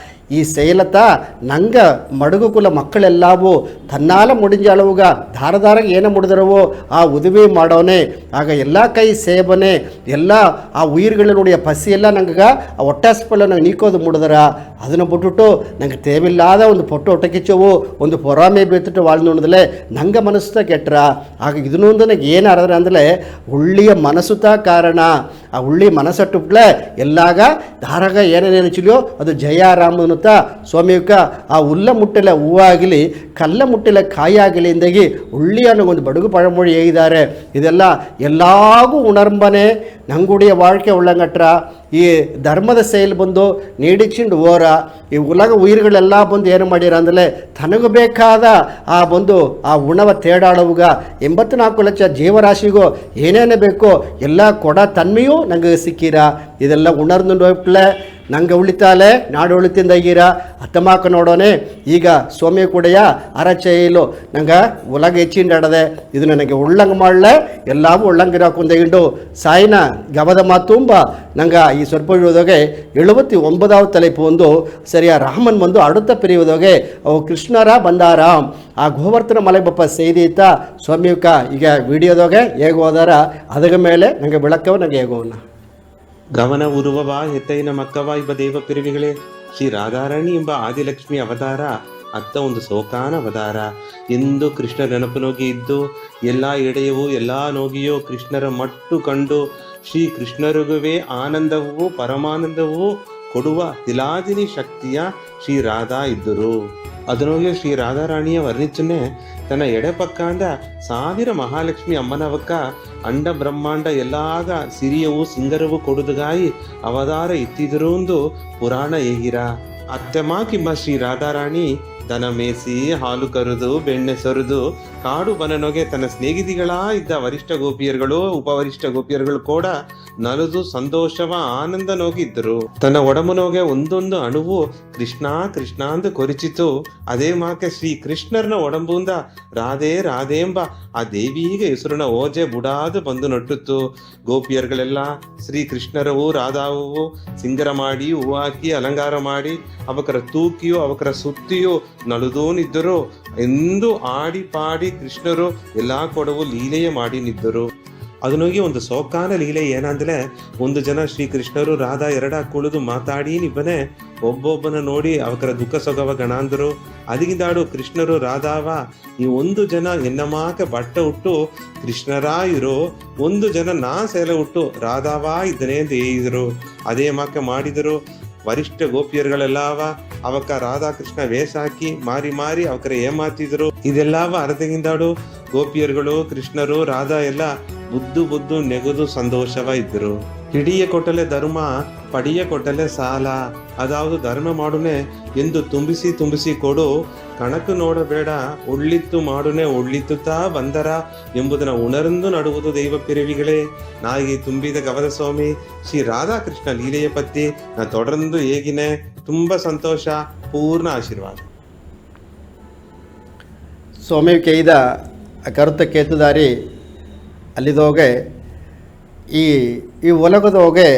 ಈ செயலத்த ನಂಗೆ ಮಡುಗು ಕುಲ ಮಕ್ಕಳೆಲ್ಲವೂ ತನ್ನಾಲ ಮುಡಿಂಜಾಳುವಾಗ ಧಾರದಾರಾಗ ಏನು ಮುಡಿದರವೋ ಆ ಉದುವೆ ಮಾಡೋನೆ ಆಗ ಎಲ್ಲ ಕೈ ಸೇವನೆ ಎಲ್ಲ ಆ ಉಯಿರುಗಳಿನುடைய ಪಸಿ ಎಲ್ಲ ನಂಗೆ ಆ ಹೊಟ್ಟೆಸ್ಪಲ್ಲ ನಂಗೆ ನೀಕೋದು ಮುಡಿದರ ಅದನ್ನು ಬಿಟ್ಬಿಟ್ಟು ನಂಗೆ ತೇವಿಲ್ಲಾದ ಒಂದು ಪೊಟ್ಟು ಹೊಟ್ಟೆಕಿಚ್ಚವು ಒಂದು ಪೊರಾಮೆ ಬೇತಿಟ್ಟು வாழ்ந்தோಣದಲ್ಲೇ ನಂಗೆ ಮನಸ್ಸುತ್ತ ಕೆಟ್ರ ಆಗ ಇದನ್ನೊಂದು ನನಗೆ ಏನು ಅರ್ದ್ರೆ ಅಂದರೆ ಒಳ್ಳೆಯ ಮನಸ್ಸುತ್ತ ಕಾರಣ ಆ ಒಳ್ಳೆಯ ಮನಸ್ಸಟ್ಟುಪ್ಲೆ ಎಲ್ಲಾಗ ಧಾರಾಗ ಏನೇನೇನು ಚಿಲಿಯೋ ಅದು ಜಯಾರಾಮನು ಸ್ವಾಮಿಯಕ್ಕ ಆ ಉಲ್ಲ ಮುಟ್ಟಲೆ ಹೂವಾಗಲಿ ಕಲ್ಲ ಮುಟ್ಟಲೆ ಕಾಯಿ ಆಗಲಿ ಎಂದಾಗಿ ಒಳ್ಳೆಯ ಒಂದು ಬಡುಗು ಪഴಮொழி ಹೇಳಿದ್ದಾರೆ ಇದೆಲ್ಲ ಎಲ್ಲಾಗೂ ಉಣರ್ಂಬನೆ ನಂಗುಡಿಯ வாழ்க்கை ಉಳ್ಳಂಗಟ್ರ ಈ ಧರ್ಮದ ಸೇಲ್ ಬಂದು ನೀಡಿಚಿಂಡು ಓರ ಈ ಉಲಗ ಉಯಿರುಗಳೆಲ್ಲ ಬಂದು ಏನು ಮಾಡ್ಯಾರ ಅಂದರೆ ತನಗೂ ಬೇಕಾದ ಆ ಬಂದು ಆ ಉಣವ ತೇಡಾಡುವಾಗ 84 ಲಕ್ಷ ಜೀವರಾಶಿಗೂ ಏನೇನೇ ಬೇಕೋ ಎಲ್ಲ ಕೊಡ ತನ್ಮೆಯೂ ನಂಗೆ ಸಿಕ್ಕಿರ ಇದೆಲ್ಲ ಉಣರ್ದು ಹೋಗ್ಲೇ ನಂಗೆ ಉಳಿತಾಲೆ ನಾಡು ಉಳಿತಿಂದಾಗಿರ ಹತ್ತಮಾಕ ನೋಡೋನೆ ಈಗ ಸ್ವಾಮಿ ಕೂಡೆಯ ಅರಚೈಲು ನಂಗೆ ಉಲಗ ಹೆಚ್ಚಿಂಡಾಡದೆ ಇದು ನನಗೆ ಉಳ್ಳಂಗೆ ಮಾಡಲೆ ಎಲ್ಲವೂ ಉಳ್ಳಂಗಿರಾಕೊಂಡಾಗಿಂಡು ಸಾಯಿನ ಗವದ ಮಾತುಂಬ ನಂಗೆ ಈ ಸ್ವರ್ಪೊಳಗೆ 79வது தலைப்பு ಒಂದು ಸರಿಯ ರಾಮನ್ ಬಂದು ಅಡುತ್ತ ಪಿರಿಯುವುದೋಗೆ ಅವು ಕೃಷ್ಣರ ಬಂದಾರ ಆ ಗೋವರ್ಧನ ಮಲೆ ಬಪ್ಪ ಸೇದಿತ ಸ್ವಾಮಿಯುಕ ಈಗ ವಿಡಿಯೋದೋಗೆ ಹೇಗೆ ಹೋದಾರ ಅದರ ಮೇಲೆ ನಂಗೆ ಬೆಳಕವ ನಂಗೆ ಹೇಗೋನ ಗಮನ ಉರುವವ ಹೆತ್ತೈನ ಮಕ್ಕವ ಇಬ್ಬ ದೇವ ಪಿರಿವಿಗಳೇ ಶ್ರೀ ರಾಧಾರಾಣಿ ಎಂಬ ಆದಿಲಕ್ಷ್ಮಿ ಅವತಾರ ಅತ್ತ ಒಂದು ಸೋಕಾನ ಅವತಾರ ಎಂದು ಕೃಷ್ಣ ನೆನಪನೋಗಿ ಇದ್ದು ಎಲ್ಲ ಎಡೆಯವು ಎಲ್ಲ ನೋಗಿಯೋ ಕೃಷ್ಣರ ಮಟ್ಟು ಕಂಡು ಶ್ರೀ ಕೃಷ್ಣರಿಗುವೇ ಆನಂದವೂ ಪರಮಾನಂದವೂ ಕೊಡುವ ತಿಲಾದಿನಿ ಶಕ್ತಿಯ ಶ್ರೀ ರಾಧಾ ಇದ್ದರು ಅದರೊಳಗೆ ಶ್ರೀ ರಾಧಾರಾಣಿಯ ವರ್ಣಿಚನೆ ತನ್ನ ಎಡೆಪಕ್ಕಾಂಡ 1000 ಮಹಾಲಕ್ಷ್ಮಿ ಅಮ್ಮನವಕ್ಕ ಅಂಡ ಬ್ರಹ್ಮಾಂಡ ಎಲ್ಲಾಗ ಸಿರಿಯವು ಸಿಂಗರವು ಕೊಡುದುಗಾಯಿ ಅವತಾರ ಇತ್ತಿದರೊಂದು ಪುರಾಣ ಹೇಗಿರ ಅತ್ತೆಮಾಕಿಂಬ ಶ್ರೀ ರಾಧಾರಾಣಿ ದನ ಮೇಸಿ ಹಾಲು ಕರೆದು ಬೆಣ್ಣೆ ಸೊರೆದು ಕಾಡು ಬನನೊಗೆ ತನ್ನ ಸ್ನೇಹಿತಿಗಳಾ ಇದ್ದ ವರಿಷ್ಠ ಗೋಪಿಯರುಗಳು ಉಪವರಿಷ್ಠ ಗೋಪಿಯರುಗಳು ಕೂಡ ನಲದು ಸಂತೋಷವ ಆನಂದ ನೋಗಿದ್ದರು ತನ್ನ ಒಡಮನೋಗೆ ಒಂದೊಂದು ಅಣುವು ಕೃಷ್ಣ ಕೃಷ್ಣ ಅಂತ ಕೊರಿಚಿತು ಅದೇ ಮಾಕೆ ಶ್ರೀ ಕೃಷ್ಣರ್ನ ಒಡಂಬುಂದ ರಾಧೆ ರಾಧೆ ಎಂಬ ಆ ದೇವಿಗೆ ಹೆಸರಿನ ಓಜೆ ಬುಡಾದು ಬಂದು ನಟ್ಟುತ್ತು ಗೋಪಿಯರುಗಳೆಲ್ಲ ಶ್ರೀ ಕೃಷ್ಣರವು ರಾಧಾವು ಸಿಂಗರ ಮಾಡಿ ಹೂ ಹಾಕಿ ಅಲಂಕಾರ ಮಾಡಿ ಅವಕರ ತೂಕಿಯೋ ಅವಕರ ಸುತ್ತಿಯೋ ನಲುದೋನಿದ್ದರು ಎಂದು ಆಡಿ ಪಾಡಿ ಕೃಷ್ಣರು ಎಲ್ಲಾ ಕೊಡವು ಲೀಲೆಯ ಮಾಡಿ ನಿದ್ದರು ಅದನ್ನೋಗಿ ಒಂದು ಸೋಕಾನ ಲೀಲೆ ಏನಂದ್ರೆ ಒಂದು ಜನ ಶ್ರೀ ಕೃಷ್ಣರು ರಾಧಾ ಎರಡ ಕುಳಿದು ಮಾತಾಡಿ ನಿಬ್ಬನೆ ಒಬ್ಬೊಬ್ಬನ ನೋಡಿ ಅವಕರ ದುಃಖ ಸೊಗವ ಗಣಾಂದರು ಅದಕ್ಕಿಂದಾಡು ಕೃಷ್ಣರು ರಾಧಾವ ಈ ಒಂದು ಜನ ಎನ್ನಮಾಕ ಬಟ್ಟ ಹುಟ್ಟು ಕೃಷ್ಣರಾ ಇರೋ ಒಂದು ಜನ ನಾ ಸೇಲೆ ಹುಟ್ಟು ರಾಧಾವಾ ಇದ್ದನೆ ಅಂತ ಹೇಳಿದರು ಅದೇ ಮಾಕ ಮಾಡಿದರು ವರಿಷ್ಠ ಗೋಪಿಯರುಗಳೆಲ್ಲವ ಅವಕ್ಕ ರಾಧಾಕೃಷ್ಣ ವೇಷ ಹಾಕಿ ಮಾರಿ ಮಾರಿ ಅವಕರ ಏಮಾತಿದ್ರು ಇದೆಲ್ಲವ ಅರ್ಧಗಿಂದಾಡು ಗೋಪಿಯರುಗಳು ಕೃಷ್ಣರು ರಾಧಾ ಎಲ್ಲ ಬುದ್ದು ಬುದ್ದು ನೆಗುದು ಸಂತೋಷವ ಇದ್ರು. ಹಿಡಿಯ ಕೊಟ್ಟಲೆ ಧರ್ಮ, ಪಡಿಯ ಕೊಟ್ಟಲೆ ಸಾಲ. ಅದಾವುದು ಧರ್ಮ ಮಾಡುನೆ ಎಂದು ತುಂಬಿಸಿ ತುಂಬಿಸಿ ಕೊಡು, ಕಣಕು ನೋಡಬೇಡ ಒಳ್ಳಿತ್ತು ಮಾಡುನೆ ಒಳ್ಳಿತ್ತುತ್ತಾ ಬಂದರ ಎಂಬುದನ್ನು ಉಣರಂದು ನಡುವುದು ದೈವ ಪಿರಿವಿಗಳೇ. ನಾಯಿ ತುಂಬಿದ ಗವದ ಸ್ವಾಮಿ ಶ್ರೀ ರಾಧಾಕೃಷ್ಣ ಲೀಲೆಯ ಪತ್ತಿ ನಾ ತೊಡರಂದು ಹೇಗಿನೆ ತುಂಬ ಸಂತೋಷ, ಪೂರ್ಣ ಆಶೀರ್ವಾದ. ಸ್ವಾಮಿ ಕೇಯ್ದ ಕರುತ ಕೇತುದಾರಿ ಅಲ್ಲಿದೋಗೆ ಈ ಒಲಗದೋಗೆ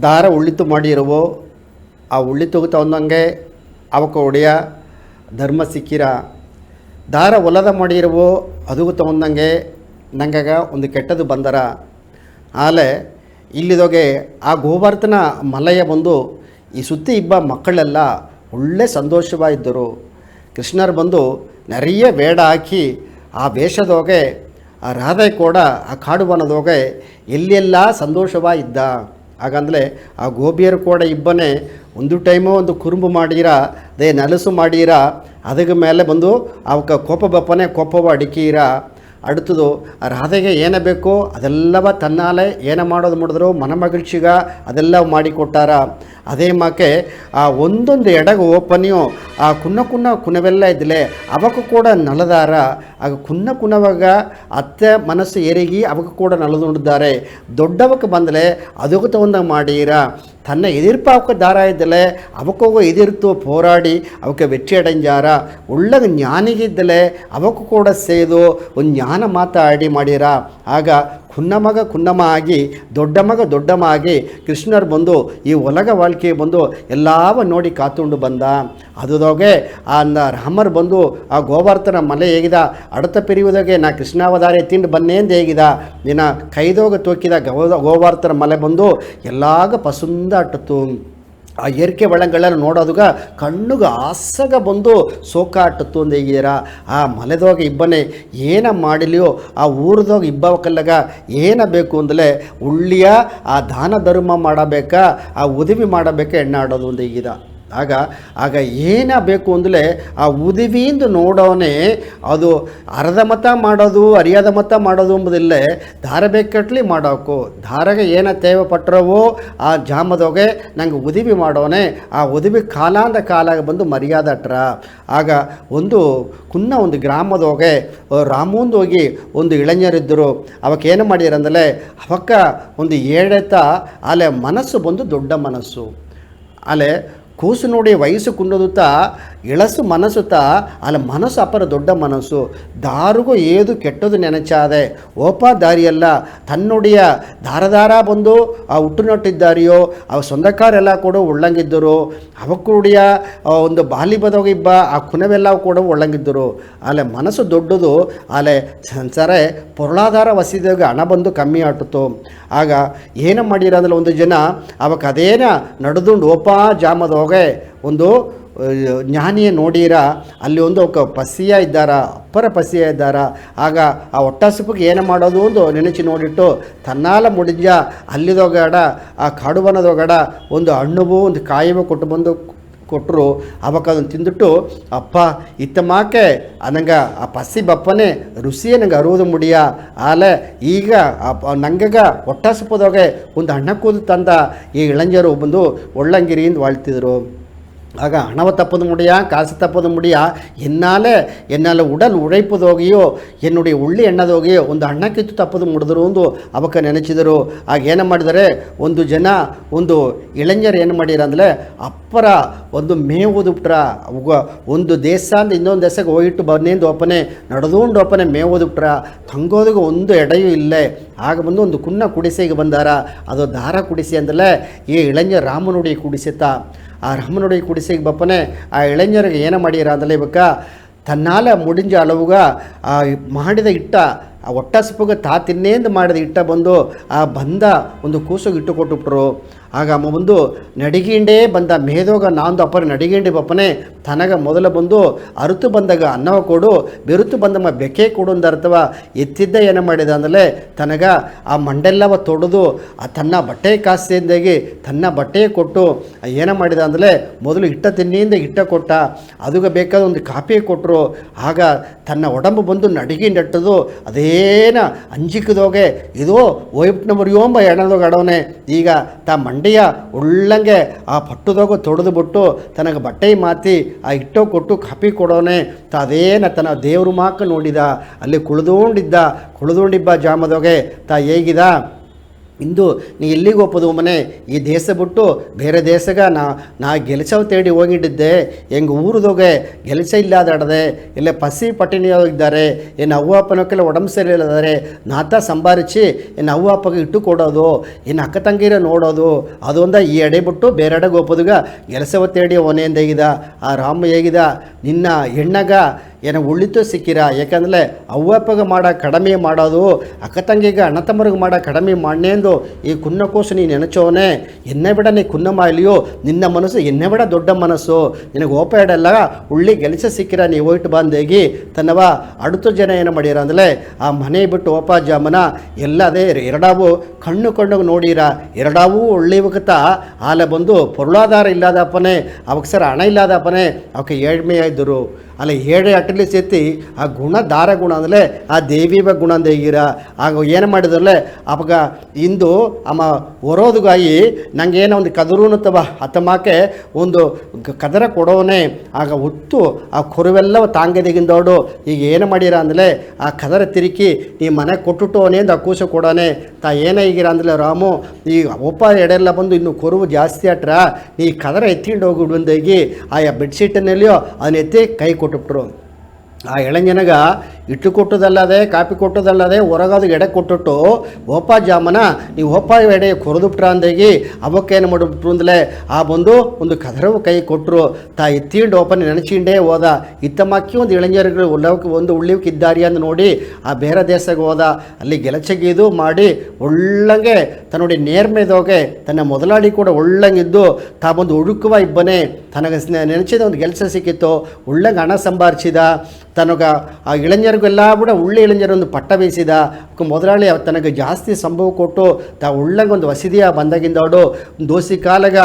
ದಾರ ಉಳ್ಳಿತು ಮಾಡಿರುವೋ ಆ ಉಳ್ಳಿತು ತಗೊಂಡಂಗೆ ಅವಕ್ಕೆ ಒಡೆಯ ಧರ್ಮ ಸಿಕ್ಕಿರ ದಾರ ಒಲದ ಮಾಡಿರುವೋ ಅದು ತಗೊಂಡಂಗೆ ನಂಗಾಗ ಒಂದು ಕೆಟ್ಟದು ಬಂದರ ಆಲೆ ಇಲ್ಲಿದೋಗೆ ಆ ಗೋವರ್ಧನ ಮಲಯ ಬಂದು ಈ ಸುತ್ತಿ ಇಬ್ಬ ಮಕ್ಕಳೆಲ್ಲ ಒಳ್ಳೆ ಸಂತೋಷವಾಗಿದ್ದರು. ಕೃಷ್ಣರು ಬಂದು நிறைய ವೇಡ ಹಾಕಿ ಆ ವೇಷದೋಗೆ ಆ ರಾಧೆ ಕೂಡ ಆ ಕಾಡುವನದೋಗೆ ಎಲ್ಲೆಲ್ಲ ಸಂತೋಷವಾಗಿ ಇದ್ದ. ಹಾಗಂದರೆ ಆ ಗೋಬಿಯರು ಕೂಡ ಇಬ್ಬನೇ ಒಂದು ಟೈಮು ಒಂದು ಕುರುಂಬು ಮಾಡೀರ ಅದೇ ನಲಸು ಮಾಡೀರ ಅದಕ್ಕೆ ಮೇಲೆ ಬಂದು ಅವಕ್ಕೆ ಕೋಪ ಬಪ್ಪನೆ ಕೋಪವ ಅಡಿಕೀರ அடுத்தது ರಾಧೆಗೆ ಏನೇ ಬೇಕೋ ಅದೆಲ್ಲವ ತನ್ನಾಲೆ ಏನ ಮಾಡೋದು ಮಾಡಿದ್ರು ಮನಮಗಿಳ್ಸಿಗ ಅದೆಲ್ಲ ಮಾಡಿಕೊಟ್ಟಾರ. ಅದೇ ಮಾಕೆ ಆ ಒಂದೊಂದು ಎಡಗ ಓಪನಿಯು ಆ ಕುನವೆಲ್ಲ ಇದ್ದಲೆ ಅವಕ್ಕೆ ಕೂಡ ನಲದಾರ. ಆಗ ಕುನವಾಗ ಅತ್ತೆ ಮನಸ್ಸು ಏರಿಗಿ ಅವಕ್ಕೆ ಕೂಡ ನಲದುಂಡಿದ್ದಾರೆ. ದೊಡ್ಡವಕ್ಕೆ ಬಂದಲೆ ಅದಕ್ಕೆ ತಗೊಂಡಂಗೆ ಮಾಡೀರ. ತನ್ನ ಎದಿರ್ಪ ಅವಕ್ಕೆ ದಾರ ಇದ್ದಲೆ ಅವಕ್ಕೋಗೋ ಎದಿರ್ತು ಹೋರಾಡಿ ಅವಕ್ಕೆ ವೆಚ್ಚ ಅಡಂಜಾರ. ಒಳ್ಳೆಗ ಜ್ಞಾನಿಗಿದ್ದಲೆ ಅವಕ್ಕೂ ಕೂಡ ಸೇದು ಒಂದು ಜ್ಞಾನ ಮಾತಾಡಿ ಮಾಡಿರ. ಆಗ ಕುನ್ನಮ ಆಗಿ ದೊಡ್ಡಮ್ಮ ಆಗಿ ಕೃಷ್ಣರು ಬಂದು ಈ ಒಲಗ வாழ்க்கையை ಬಂದು ಎಲ್ಲವ ನೋಡಿ ಕಾತುಂಡು ಬಂದ. ಅದುದೋಗೆ ಆ ರಾಮರು ಬಂದು ಆ ಗೋವರ್ಧನ ಮಲೆ ಹೇಗಿದ ಅಡತ ಪಿರಿಯುವುದಾಗೆ ನಾ ಕೃಷ್ಣಾವಧಾರೆ ತಿಂಡು ಬನ್ನೇಂದು ಹೇಗಿದ ನಿನ್ನ ಕೈದೋಗ ತೂಕಿದ ಗೋವರ್ಧನ ಮಲೆ ಬಂದು ಎಲ್ಲಾಗ ಪಸುಂದ ಅಟ್ಟತು. ಆ ಏರಿಕೆ ಒಳಗಳೆಲ್ಲ ನೋಡೋದುಗ ಕಣ್ಣುಗೆ ಆಸಗ ಬಂದು ಸೋಕಾಟತ್ತು ಅಂತ ಹೇಗಿದ್ದೀರ. ಆ ಮಲೆದೋಗ ಇಬ್ಬನೇ ಏನ ಮಾಡಲಿಯೋ ಆ ಊರದೋಗ ಇಬ್ಬವಕ್ಕಲ್ಲಾಗ ಏನ ಬೇಕು ಅಂದಲೇ ಉಳ್ಳಿಯ ಆ ದಾನ ಧರ್ಮ ಮಾಡಬೇಕಾ ಆ ಉದವಿ ಮಾಡಬೇಕಾ ಎಣ್ಣೆ ಆಡೋದು ಅಂತ ಹೇಗಿದ. ಆಗ ಏನ ಬೇಕು ಅಂದಲೇ ಆ ಉದವಿಯಿಂದ ನೋಡೋನೆ ಅದು ಅರ್ಧ ಮತ ಮಾಡೋದು ಅರಿಯಾದ ಮತ ಮಾಡೋದು ಎಂಬುದಿಲ್ಲೇ ದಾರ ಬೇಕಟ್ಲಿ ಮಾಡೋಕು. ದಾರಗೆ ಏನ ತೇವ ಪಟ್ರವೋ ಆ ಜಾಮದೋಗೆ ನಂಗೆ ಉದವಿ ಮಾಡೋನೆ ಆ ಉದವಿ ಕಾಲಾಂದ ಕಾಲಾಗ ಬಂದು ಮರ್ಯಾದ ಅಟ್ರ. ಆಗ ಒಂದು ಗ್ರಾಮದೋಗೆ ರಾಮಂದು ಹೋಗಿ ಒಂದು ಇಳഞ്ഞರಿದ್ದರು. ಅವಕ್ಕೆ ಏನು ಮಾಡಿರಂದಲೇ ಅವಕ್ಕ ಒಂದು ಏಳೆತ ಅಲೆ ಮನಸ್ಸು ಬಂದು ದೊಡ್ಡ ಮನಸ್ಸು. ಅಲೆ ಕೂಸು ನೋಡಿ ವಯಸ್ಸು ಕುಂಡದುತ್ತಾ ಇಳಸು ಮನಸ್ಸುತ್ತಾ ಅಲ್ಲ ಮನಸ್ಸು ಅಪರ ದೊಡ್ಡ ಮನಸ್ಸು. ದಾರಿಗೂ ಏದು ಕೆಟ್ಟದು ನೆನಚಾದೆ ಓಪ ದಾರಿಯಲ್ಲ ತನ್ನೊಡಿಯ ದಾರದಾರ ಬಂದು ಆ ಹುಟ್ಟುನಟ್ಟಿದ್ದಾರಿಯೋ ಅವ ಸೊಂದಕಾರೆಲ್ಲ ಕೂಡ ಒಳ್ಳಂಗಿದ್ದರು. ಅವಕ್ಕೂಡಿಯ ಒಂದು ಬಾಲಿಬದೋಗ ಇಬ್ಬ ಆ ಕುನವೆಲ್ಲ ಕೂಡ ಒಳ್ಳಂಗಿದ್ದರು. ಅಲ್ಲೇ ಮನಸ್ಸು ದೊಡ್ಡದು ಅಲ್ಲೇ ಸಂಸಾರ ಪೊರ್ಲಾಧಾರ ವಸಿದಾಗ ಹಣ ಬಂದು ಕಮ್ಮಿ ಆಟುತ್ತು. ಆಗ ಏನು ಮಾಡಿರಂದ್ರೆ ಒಂದು ಜನ ಅವಕ್ಕೆ ಅದೇನ ನಡೆದುಂಡು ಓಪ ಜಾಮದೋಗೆ ಒಂದು ಜ್ಞಾನಿಯ ನೋಡಿರ ಅಲ್ಲಿ ಒಂದು ಪಸಿಯ ಇದ್ದಾರ ಅಪ್ಪರ ಪಸಿಯ ಇದ್ದಾರ. ಆಗ ಆ ಒಟ್ಟಾಸಪಿಗೆ ಏನು ಮಾಡೋದು ಒಂದು ನೆನೆಸಿ ನೋಡಿಟ್ಟು ತನ್ನಾಲ ಮುಡಿಂಜ ಅಲ್ಲಿದೋಗಾಡ ಆ ಕಾಡುವನದೋಗಾಡ ಒಂದು ಹಣ್ಣುವು ಒಂದು ಕಾಯಿವು ಕೊಟ್ಟರು. ಅವಾಗ ಅದನ್ನು ತಿಂದುಟ್ಟು ಅಪ್ಪ ಇತ್ತ ಮಾಕೆ ನಂಗೆ ಆ ಪಸಿ ಬಪ್ಪನೇ ರುಚಿಯೇ ನಂಗೆ ಅರುವುದು ಮುಡಿಯ ಆಲೆ ಈಗ ನಂಗಗ ಒಟ್ಟಾಸಪದೋಗೆ ಒಂದು ಹಣ್ಣ ಕೂದು ತಂದ ಈ ಇಳಂಜರು ಬಂದು ಒಳ್ಳಂಗಿರಿಯಿಂದ வாழ்த்திದರು. ஆக அணவை தப்பது முடியா காசு தப்பது முடியா என்னால் உடல் உழைப்பதோகைಯೋ என்னுடைய ಉಳ್ಳಿ ಎಣ್ಣದೋಗಿಯೋ ಒಂದು ಹಣ್ಣಕ್ಕಿತ್ತು ತಪ್ಪದು ಮುಡಿದ್ರು ಎಂದು ಅವಕ್ಕೆ ನೆನೆಸಿದರು. ಆಗ ಏನು ಮಾಡಿದರೆ ಒಂದು ಜನ ಒಂದು ಇಳಂಜರು ಏನು ಮಾಡಿರ ಅಂದರೆ ಅಪ್ಪರ ಒಂದು ಮೇವುದು ಬಿಟ್ರ ಒಂದು ದೇಶದಿಂದ ಇನ್ನೊಂದು ದೇಶಕ್ಕೆ ಹೋಗಿಟ್ಟು ಬನ್ನೇಂದು ಒಪ್ಪನೆ ನಡೆದುಕೊಂಡು ಒಪ್ಪನೆ ಮೇವುದು ಬಿಟ್ರ ತಂಗೋದಿಗೆ ಒಂದು ಎಡೆಯೂ ಇಲ್ಲೇ. ಆಗ ಬಂದು ಒಂದು ಕುಡಿಸೆಗೆ ಬಂದಾರ. ಅದು ದಾರ ಕುಡಿಸಿ ಅಂದಲೇ ಈ ಇಳಂಜ ರಾಮನುಡಿ ಕುಡಿಸುತ್ತ ಆ ರಾಮನುಡಿ ಕುಡಿಸಿಗೆ ಬಪ್ಪನೆ ಆ ಇಳಂಜರಿಗೆ ಏನು ಮಾಡಿರ ಅಂದಲೇ ಇವಾಗ ತನ್ನಾಲ ಮುಡಿಂಜ ಅಳವುಗ ಆ ಮಾಡಿದ ಇಟ್ಟ ಆ ಒಟ್ಟಾಸಪ್ಪಗೆ ತಿನ್ನೇಂದು ಮಾಡಿದ ಇಟ್ಟ ಬಂದು ಆ ಬಂದ ಒಂದು ಕೂಸಿಗೆ ಇಟ್ಟು ಕೊಟ್ಟುಬಿಟ್ರು. ಆಗ ಅಮ್ಮ ಬಂದು ನಡಿಗಿಂಡೇ ಬಂದ ಮೇದೋಗ ನಾಂದು ಅಪ್ಪರ ನಡಿಗಿಂಡಿ ಬಪ್ಪನೆ ತನಗ ಮೊದಲ ಬಂದು ಅರುತು ಬಂದಾಗ ಅನ್ನವ ಕೊಡು ಬೆರುತು ಬಂದಮ್ಮ ಬೆಕ್ಕೆ ಕೊಡು ಅಂದರ್ಥವ ಎತ್ತಿದ್ದ ಏನು ಮಾಡಿದ ಅಂದಲೇ ತನಗ ಆ ಮಂಡೆಲ್ಲವ ತೊಡೆದು ತನ್ನ ಬಟ್ಟೆ ಕಾಸಿಂದಾಗಿ ತನ್ನ ಬಟ್ಟೆ ಕೊಟ್ಟು ಏನು ಮಾಡಿದ ಅಂದಲೇ ಮೊದಲು ಇಟ್ಟ ತಿನ್ನಿಯಿಂದ ಇಟ್ಟ ಕೊಟ್ಟ ಅದಕ್ಕೆ ಬೇಕಾದ ಒಂದು ಕಾಪಿ ಕೊಟ್ಟರು. ಆಗ ತನ್ನ ಒಡಂಬು ಬಂದು ನಡಿಗಿಂಡಟ್ಟದು ಅದೇನ ಅಂಜಿಕದೋಗೆ ಇದು ಒಯ್ಬಿಟ್ನಬರಿಯೋಂಬ ಎಣದೋಗ ಅಡವನೆ ಈಗ ತಾ ಮಂಡೆಯ ಉಳ್ಳಂಗೆ ಆ ಪಟ್ಟುದೋಗ ತೊಡೆದು ಬಿಟ್ಟು ತನಗೆ ಬಟ್ಟೆ ಮಾತಿ ಆ ಇಟ್ಟೋ ಕೊಟ್ಟು ಕಾಪಿ ಕೊಡೋನೆ ಅದೇನ ತನ್ನ ದೇವ್ರ ಮಾಕ ನೋಡಿದ ಅಲ್ಲಿ ಕುಳಿದುಕೊಂಡಿಬ್ಬ ಜಾಮದೊಗೆ ತಾ ಹೇಗಿದ ಇಂದು ನೀ ಎಲ್ಲಿಗೆ ಒಪ್ಪದು ಮನೆ ಈ ದೇಶ ಬಿಟ್ಟು ಬೇರೆ ದೇಶಗ ನಾ ಗೆಲ್ಸವ್ ತೇಡಿ ಹೋಗಿಟ್ಟಿದ್ದೆ ಹೆಂಗೆ ಊರದೋಗೆ ಗೆಲ್ಸ ಇಲ್ಲದಾಡದೆ ಇಲ್ಲ ಪಸಿ ಪಟ್ಟಿಣಿಯಾಗಿದ್ದಾರೆ ಏನು ಅವ್ವ ಅಪ್ಪನಕ್ಕೆಲ್ಲ ಒಡಂಬ ಸರಿಯಿಲ್ಲದಾರೆ ನಾತ ಸಂಭಾರಿಸಿ ಏನು ಅವ್ವ ಅಪ್ಪಗೆ ಇಟ್ಟು ಕೊಡೋದು ಇನ್ನು ಅಕ್ಕ ತಂಗಿರ ನೋಡೋದು ಅದೊಂದ ಈ ಎಡೆ ಬಿಟ್ಟು ಬೇರೆ ಎಡೆಗೆ ಒಪ್ಪೋದುಗ ಗೆಲ್ಸವ ತೇಡಿ ಅವನೇಂದ ಹೇಗಿದ ಆ ರಾಮ ಹೇಗಿದ ನಿನ್ನ ಹೆಣ್ಣಗ ಏನೋ ಉಳಿತು ಸಿಕ್ಕಿರ ಯಾಕಂದರೆ ಅವ್ವಪ್ಪಗೆ ಮಾಡೋ ಕಡಿಮೆ ಮಾಡೋದು ಅಕ್ಕ ತಂಗಿಗೆ ಅಣ್ಣ ತಮ್ಮರಿಗೆ ಮಾಡೋ ಕಡಿಮೆ ಮಾಡನೇಂದು ಈ ಕುನ್ನಕೋಸು ನೀನು ನೆನಚೋನೆ ಎನ್ನೆ ಬಿಡ ನೀ ಕುನ್ನ ಮಾಲಿಯೋ ನಿನ್ನ ಮನಸ್ಸು ಎನ್ನೆ ಬಿಡ ದೊಡ್ಡ ಮನಸ್ಸು ನಿನಗೆ ಓಪ ಇಡಲ್ಲ ಉಳ್ಳಿ ಗೆಲ್ಸ ಸಿಕ್ಕಿರ ನೀವು ಹೋಯ್ತು ಬಂದೇಗಿ ತನ್ನವ ಅಡುತ್ತು ಜನ ಏನು ಮಾಡ್ಯಾರ ಅಂದರೆ ಆ ಮನೆ ಬಿಟ್ಟು ಓಪ ಜಾಮನ ಎಲ್ಲದೇ ಎರಡಾವು ಕಣ್ಣು ನೋಡಿರ ಎರಡಾವು ಒಳ್ಳೆಯವಕತ್ತ ಆಲ ಬಂದು ಪೊರುಳಾಧಾರ ಇಲ್ಲದಪ್ಪನೇ ಅವಕ್ಕೆ ಸರ್ ಹಣ ಇಲ್ಲದಪ್ಪನೇ ಅವಕ್ಕೆ ಏಳ್ಮೆ ಇದ್ದರು ಅಲ್ಲ ಏಳೆ ಅಟ್ಟಲಿ ಸೇತಿ ಆ ಗುಣ ದಾರ ಗುಣ ಅಂದರೆ ಆ ದೇವಿವ ಗುಣ ಅಂತ ಹೇಗಿರ ಆಗ ಏನು ಮಾಡಿದ್ರಲ್ಲೇ ಅವಾಗ ಇಂದು ಅಮ್ಮ ಹೊರೋದುಗಾಯಿ ನಂಗೆ ಏನೋ ಒಂದು ಕದರೂನು ತವ ಅತ್ತಮಾಕೆ ಒಂದು ಕದರ ಕೊಡೋನೆ ಆಗ ಹೊತ್ತು ಆ ಕೊರುವೆಲ್ಲ ತಾಂಗದಿಗಿಂದೋಡು ಈಗ ಏನು ಮಾಡಿರ ಅಂದರೆ ಆ ಕದರ ತಿರುಕಿ ನೀ ಮನೆ ಕೊಟ್ಟುಟೋನೆ ಅಂತ ಕೂಸ ಕೊಡೋನೆ ತಾ ಏನೇ ಈಗಿರ ಅಂದರೆ ರಾಮು ಈ ಒಪ್ಪ ಎಡೆಲ್ಲ ಬಂದು ಇನ್ನು ಕೊರುವು ಜಾಸ್ತಿ ಆಟ್ರ ನೀ ಕದರ ಎತ್ತಿಕೊಂಡು ಹೋಗಿಡುವಂದಾಗಿ ಆ ಬೆಡ್ಶೀಟನ್ನಲ್ಲಿಯೋ ಅದನ್ನ ಎತ್ತಿ ಕೈ ಕೊಟ್ಟುಬಿಟ್ರು. ಆ ಎಳಂಜನಗ ಇಟ್ಟು ಕೊಟ್ಟದಲ್ಲದೆ ಕಾಪಿ ಕೊಟ್ಟದಲ್ಲದೆ ಹೊರಗಾದ ಎಡೆ ಕೊಟ್ಟುಟ್ಟು ಓಪ ಜಾಮನ ನೀವು ಓಪ ಎಡೆ ಕೊರದುಬಿಟ್ರ ಅಂದಾಗಿ ಅವಕ್ಕೇನು ಮಾಡಿಬಿಟ್ರು ಅಂದಲೇ ಆ ಬಂದು ಒಂದು ಕದರವು ಕೈ ಕೊಟ್ಟರು ತಾ ಎತ್ತಿಂಡು ಓಪನ ನೆನಚಿಂಡೇ ಹೋದ ಇತ್ತಮಕ್ಕಿ ಒಂದು ಇಳಂಜರಿಗೆ ಒಂದು ಉಳ್ಳಿವಕ್ಕೆ ಇದ್ದಾರಿ ಅಂತ ನೋಡಿ ಆ ಬೇರೆ ದೇಶಕ್ಕೆ ಹೋದ ಅಲ್ಲಿ ಗೆಲಚಗಿದು ಮಾಡಿ ಒಳ್ಳಂಗೆ ತನ್ನೋಡಿ ನೇರ್ಮೆದೋಗೆ ತನ್ನ ಮೊದಲಾಳಿ ಕೂಡ ಒಳ್ಳಂಗಿದ್ದು ತಾ ಬಂದು ಹುಡುಕುವ ಇಬ್ಬನೇ ತನಗೆ ನೆನಚಿದ ಒಂದು ಕೆಲಸ ಸಿಕ್ಕಿತ್ತು ಒಳ್ಳಂಗೆ ಹಣ ಸಂಭಾರಿಸಿದ ತನಗ ಆ ಇಳಂಜರಿಗೆಲ್ಲ ಕೂಡ ಉಳ್ಳಿ ಇಳಂಜರೊಂದು ಪಟ್ಟ ಬೇಯಿಸಿದ ಮೊದಲಾಳಿ ತನಗೆ ಜಾಸ್ತಿ ಸಂಭವ ಕೊಟ್ಟು ತಾ ಉಳ್ಳಂಗೆ ಒಂದು ವಸತಿಯ ಬಂದಾಗಿಂದಾಡು ದೋಸಿ ಕಾಲಗ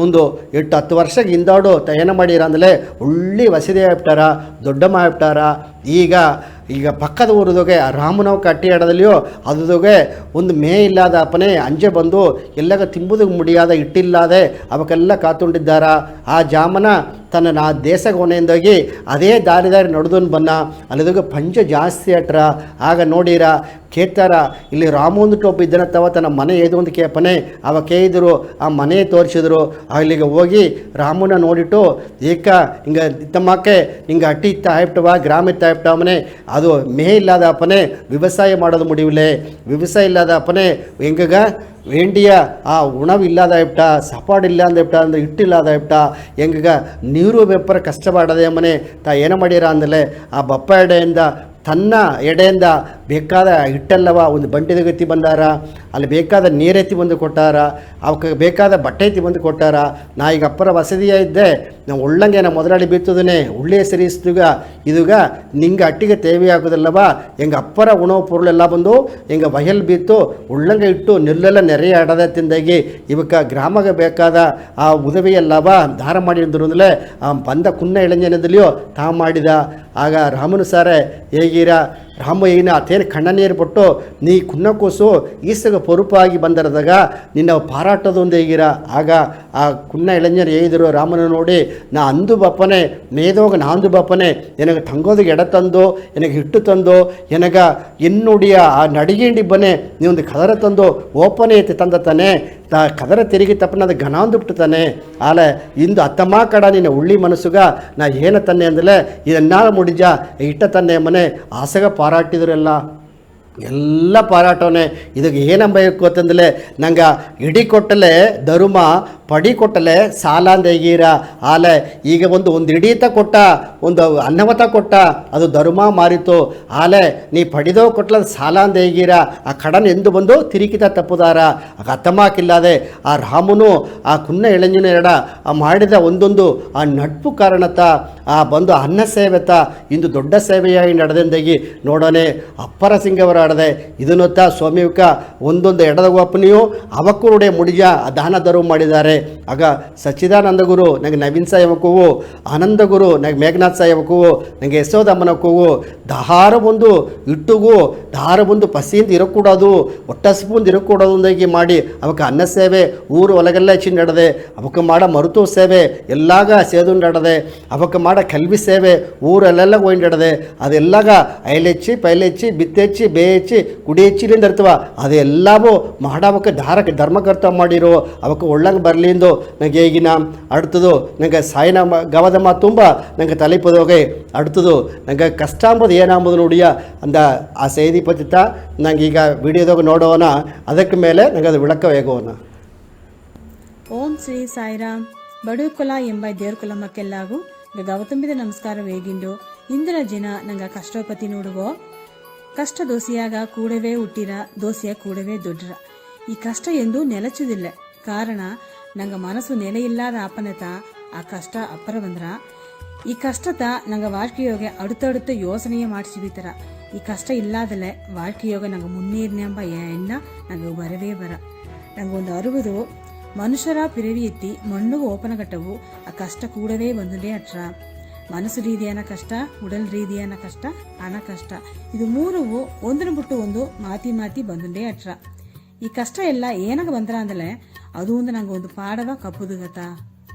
ಒಂದು 8-10 ವರ್ಷಕ್ಕೆ ಹಿಂದಾಡು ತ ಏನು ಮಾಡಿರ ಅಂದರೆ ಒಳ್ಳೆ ವಸತಿ ಆಗ್ಬಿಟ್ಟಾರ ದೊಡ್ಡ ಮಾಡ್ಬಿಟ್ಟಾರ. ಈಗ ಪಕ್ಕದ ಊರದೋಗೆ ರಾಮನವ್ ಕಟ್ಟಿ ಆಡದಲ್ಲಿಯೋ ಅದದೋಗೆ ಒಂದು ಮೇ ಇಲ್ಲದ ಅಪ್ಪನೇ ಅಂಜೆ ಬಂದು ಎಲ್ಲಗ ತಿಂಬುದಕ್ಕೆ ಮುಡಿಯಾದ ಇಟ್ಟಿಲ್ಲದೆ ಅವಕ್ಕೆಲ್ಲ ಕಾತುಂಡಿದ್ದಾರ. ಆ ಜಾಮನ ತನ್ನ ದೇಶಕ್ಕೆ ಹೊನೆಯಿಂದಾಗಿ ಅದೇ ದಾರಿ ನಡೆದೋನು ಬನ್ನ ಅಲ್ಲಿದಾಗ ಪಂಚ ಜಾಸ್ತಿ ಅಟ್ರ ಆಗ ನೋಡಿರ ಕೇಳ್ತಾರ ಇಲ್ಲಿ ರಾಮೊಂದು ಟೋಪ್ ಇದ್ದನ ತವ ತನ್ನ ಮನೆ ಏದು ಒಂದು ಕೇಪನೆ ಅವ ಕೇಳಿದ್ರು ಆ ಮನೆ ತೋರಿಸಿದ್ರು. ಅಲ್ಲಿಗೆ ಹೋಗಿ ರಾಮನ ನೋಡಿಟ್ಟು ಏಕ ಹಿಂಗೆ ತಮ್ಮಕ್ಕೆ ಹಿಂಗೆ ಅಟ್ಟಿ ಇತ್ತ ಆಯ್ಬಿಟ್ಟವ ಗ್ರಾಮ ಇತ್ತ ಆಯ್ಬಿಟ್ಟವನೇ ಅದು ಮೇ ಇಲ್ಲದ ಅಪ್ಪನೇ ವ್ಯವಸಾಯ ಮಾಡೋದು ಮುಡಿವಿಲೆ ವ್ಯವಸಾಯ ಇಲ್ಲದ ಅಪ್ಪನೇ ಹೆಂಗ ವೇಂಡಿಯ ಆ ಉಣವು ಇಲ್ಲದಾಯ್ಬಿಟ್ಟ ಸಪಾಡು ಇಲ್ಲ ಅಂದ್ಬಿಟ್ಟ ಅಂದರೆ ಇಟ್ಟಿಲ್ಲದಾಯ್ಬಿಟ್ಟ ಹೆಂಗ ನೀರು ವ್ಯಾಪಾರ ಕಷ್ಟಪಡದೆ ಮನೆ ತಾ ಏನು ಮಾಡ್ಯಾರ ಅಂದಲೇ ಆ ಬಪ್ಪ ಎಡೆಯಿಂದ ತನ್ನ ಎಡೆಯಿಂದ ಬೇಕಾದ ಹಿಟ್ಟಲ್ಲವ ಒಂದು ಬಂಟಿದಗತ್ತಿ ಬಂದಾರ ಅಲ್ಲಿ ಬೇಕಾದ ನೀರೆತ್ತಿ ಬಂದು ಕೊಟ್ಟಾರ ಅವಕ್ಕೆ ಬೇಕಾದ ಬಟ್ಟೆ ಎತ್ತಿ ಬಂದು ಕೊಟ್ಟಾರ. ನಾ ಈಗ ಅಪ್ಪರ ವಸತಿಯ ಇದ್ದೆ ನಾವು ಒಳ್ಳಂಗೆ ನಾ ಮೊದಲಾಳಿ ಬೀರ್ತದನೆ ಉಳ್ಳೆ ಸರಿಸ್ತುಗ ಇದುಗ ನಿಂಗೆ ಅಟ್ಟಿಗೆ ತೇವೆ ಆಗೋದಿಲ್ಲವ ಹೆಂಗೆ ಅಪ್ಪರ ಉಣವು ಪೊರುಳೆಲ್ಲ ಬಂದು ಹೆಂಗೆ ವಯಲ್ ಬೀತ್ತು ಉಳ್ಳಂಗೆ ಇಟ್ಟು ನೆಲ್ಲೆಲ್ಲ ನೆರೆಯ ಆಡದ ತಿಂದಾಗಿ ಇವಕ್ಕೆ ಗ್ರಾಮಕ್ಕೆ ಬೇಕಾದ ಆ ಉದವಿಯಲ್ಲವ ದಾರ ಮಾಡಿದ್ರು ಅಂದರೆ ಆ ಬಂದ ಕುನ್ನ ಇಳಂಜನದಲ್ಲಿಯೋ ತಾ ಮಾಡಿದ. ಆಗ ರಾಮನು ಸಾರೆ ಹೇಗಿರ ರಾಮ ಏನ ಅತೇನು ಕಣ್ಣ ನೀರು ಬಿಟ್ಟು ನೀ ಕುನ್ನಕೋಸು ಈಸಗ ಪೊರುಪಾಗಿ ಬಂದರದಾಗ ನಿನ್ನ ಪಾರಾಟದೊಂದು ಹೇಗಿರ. ಆಗ ಆ ಕುನ್ನ ಇಳಂಜರು ಹೇಳಿದರು ರಾಮನ ನೋಡಿ ನಾ ಅಂದು ಬಪ್ಪನೆ ಮೇದೋಗ ನಾಂದು ಬಪ್ಪನೆ ಎನಗೆ ತಂಗೋದಿಗೆ ಎಡ ತಂದು ಎನಗೆ ಹಿಟ್ಟು ತಂದು ಎನಗ ಎನ್ನುಡಿಯ ಆ ನಡಿಗೇಂಡಿ ಬನೆ ನೀವೊಂದು ಕದರ ತಂದು ಓಪನೆ ಐತಿ ತಂದ ತಾನೆ ತಾ ಕದರ ತಿರುಗಿ ತಪ್ಪನ ಅದು ಘನ ಅಂದುಬಿಡ್ತಾನೆ ಆಲೆ ಇಂದು ಅತ್ತಮ್ಮ ಕಡ ನಿನ್ನ ಉಳ್ಳಿ ಮನಸ್ಸುಗ ನಾ ಏನು ತನ್ನೆ ಅಂದಲೇ ಇದನ್ನ ಮುಡಿಜ ಇಟ್ಟ ತನ್ನೆ ಮನೆ ಆಸಗ ಪಾರಾಟಿದ್ರೆಲ್ಲ ಎಲ್ಲ ಪಾರಾಟವೇ. ಇದಕ್ಕೆ ಏನಂಬೇಕು ಅಂತಂದಲೇ ನಂಗೆ ಇಡಿ ಕೊಟ್ಟಲೆ ಧರ್ಮ ಪಡಿ ಕೊಟ್ಟಲೆ ಸಾಲ ಅಂದೇಗೀರ ಆಲೆ ಈಗ ಒಂದು ಇಡೀತ ಕೊಟ್ಟ ಒಂದು ಅನ್ನವತ ಕೊಟ್ಟ ಅದು ಧರ್ಮ ಮಾರಿತು ಆಲೆ ನೀ ಪಡಿದೋ ಕೊಟ್ಟಲ ಸಾಲ ಅಂದೇಗೀರ ಆ ಕಡನ್ ಎಂದು ಬಂದು ತಿರುಕಿತ ತಪ್ಪುದಾರ ಅತ್ತಮಾಕಿಲ್ಲದೆ ಆ ರಾಮನು ಆ ಕುನ್ನ ಎಳೆಂಜಿನ ಎಡ ಆ ಮಾಡಿದ ಒಂದೊಂದು ಆ ನಡ್ಪು ಕಾರಣತ ಆ ಬಂದು ಅನ್ನ ಸೇವೆತ ಇಂದು ದೊಡ್ಡ ಸೇವೆಯಾಗಿ ನಡೆದಂದಾಗಿ ನೋಡೋಣ ಅಪ್ಪರ ಸಿಂಗವರ ಆಡದೆ ಇದನ್ನೊತ್ತ ಸ್ವಾಮಿಕ ಒಂದೊಂದು ಎಡದ ಒಪ್ಪನೆಯು ಅವಕ್ಕೂಡೆ ಮುಡಿಜ ದಾನ ಧರ್ಮ ಮಾಡಿದ್ದಾರೆ. ಆಗ ಸಚ್ಚಿದಾನಂದ ಗುರು ನಂಗೆ ನವೀನ್ ಸಾಯವಕ್ಕೂ ಆನಂದ ಗುರು ನಂಗೆ ಮೇಘನಾಥ್ ಸಾಯವಕ್ಕೂ ನಂಗೆ ಯಶೋದಮ್ಮನಕ್ಕೂ ದಾರ ಬಂದು ಇಟ್ಟುಗೂ ದಾರ ಬಂದು ಪಸಿಯಿಂದ ಇರಕೂಡೋದು ಒಟ್ಟಸ್ಪುಂದು ಇರಕೂಡೋದು ಅಂದಾಗಿ ಮಾಡಿ ಅವಕ್ಕೆ ಅನ್ನ ಸೇವೆ ಊರು ಒಳಗೆಲ್ಲ ಹೆಚ್ಚಿನ ನಡೆದೆ ಅವಕ್ಕೆ ಮಾಡೋ ಮರುತು ಸೇವೆ ಎಲ್ಲಾಗ ಸೇದುಂಡದೆ ಅವಕ್ಕೆ ಮಾಡೋ ಕಲ್ವಿ ಸೇವೆ ಊರಲ್ಲೆಲ್ಲ ಹೋಯ್ಡದೆ ಅದೆಲ್ಲಾಗ ಐಲೆಚ್ಚಿ ಪೈಲೆಚ್ಚಿ ಬಿತ್ತೆಚ್ಚಿ ಬೇಯಚ್ಚಿ ಕುಡಿ ಹೆಚ್ಚಿಲಿಂದ ಇರ್ತವ ಅದೆಲ್ಲವೂ ಮಾಡವಕ್ಕೆ ದಾರಕ್ಕೆ ಧರ್ಮಕರ್ತ ಮಾಡಿರೋ ಅವಕ್ಕೆ ಒಳ್ಳಂಗೆ ಬರಲಿಂದು ನಂಗೆ ಈಗಿನ ಅಡ್ತದು ನಂಗೆ ಸಾಯಿನ ಗವದಮ್ಮ ತುಂಬ ನಂಗೆ ತಲೆಪದೋಗೆ ಅಡ್ತದು ನಂಗೆ ಕಷ್ಟ ಅಂಬೋದು ಏನಂಬುದು ನೋಡಿಯ ಅಂದ ಆ ಸೇದಿ ಪತಿತ ನಂಗೆ ಈಗ ವಿಡಿಯೋದಾಗ ನೋಡೋಣ ಅದಕ್ಕೆ ಮೇಲೆ ನಂಗೆ ಅದು ವಿಳಕ ವೇಗೋಣ. ಓಂ ಶ್ರೀ ಸಾಯಿರಾಮ್. ಬಡುಕುಲ ಎಂಬ ದೇವ್ರ ಕುಲಮಕ್ಕೆಲ್ಲಾಗೂ ಗವತುಂಬಿದ ನಮಸ್ಕಾರ ವೇಗಿಂಡು ಇಂದಿನ ದಿನ ನಂಗೆ ಕಷ್ಟಪತಿ ನೋಡುವೋ ಕಷ್ಟ ದೋಸೆಯಾಗ ಕೂಡವೇ ಹುಟ್ಟಿರ ದೋಸೆಯ ಕೂಡವೇ ದೊಡ್ಡರ ಈ ಕಷ್ಟ ಎಂದು ನೆಲಚುದಿಲ್ಲ ಕಾರಣ ನಂಗೆ ಮನಸ್ಸು ನೆಲೆಯಿಲ್ಲದ ಅಪನತ ಆ ಕಷ್ಟ ಅಪ್ಪರ ಬಂದ್ರ ಈ ಕಷ್ಟತ ನಂಗೆ வாழ்க்கையோக அடுத்தடுத்த ಯೋಚನೆಯ ಮಾಡಿಸಿಬಿತರ ಈ ಕಷ್ಟ ಇಲ್ಲಾದಲೆ வாழ்க்கையோக ನಂಗೆ ಮುನ್ನೇರಿನ ಎಂಬ ಎಣ್ಣ ನಂಗೆ ಬರವೇ ಬರ ನಂಗೊಂದು ಅರುವುದು ಮನುಷ್ಯರ ಪಿರವಿ ಎತ್ತಿ ಮಣ್ಣುಗೂ ಓಪನಗಟ್ಟವು ಆ ಕಷ್ಟ ಕೂಡವೇ ಬಂದುಂಡೇ ಅಟ್ರ ಮನಸ್ಸು ರೀತಿಯಾನ ಕಷ್ಟ ಉಡಲ್ ರೀತಿಯಾನ ಕಷ್ಟ ಹಣ ಕಷ್ಟ ಇದು ಮೂರು ಒಂದನ್ನು ಬಿಟ್ಟು ಒಂದು ಮಾತಿ ಮಾತಿ ಬಂದುಂಡೇ ಅಟ್ರ ಈ ಕಷ್ಟ ಎಲ್ಲ ಏನಾಗ ಬಂದ್ರ ಅಂದಲೆ ಅದು ಒಂದು ನಂಗೆ ಒಂದು ಪಾಡವ ಕಪ್ಪುದು ಗತ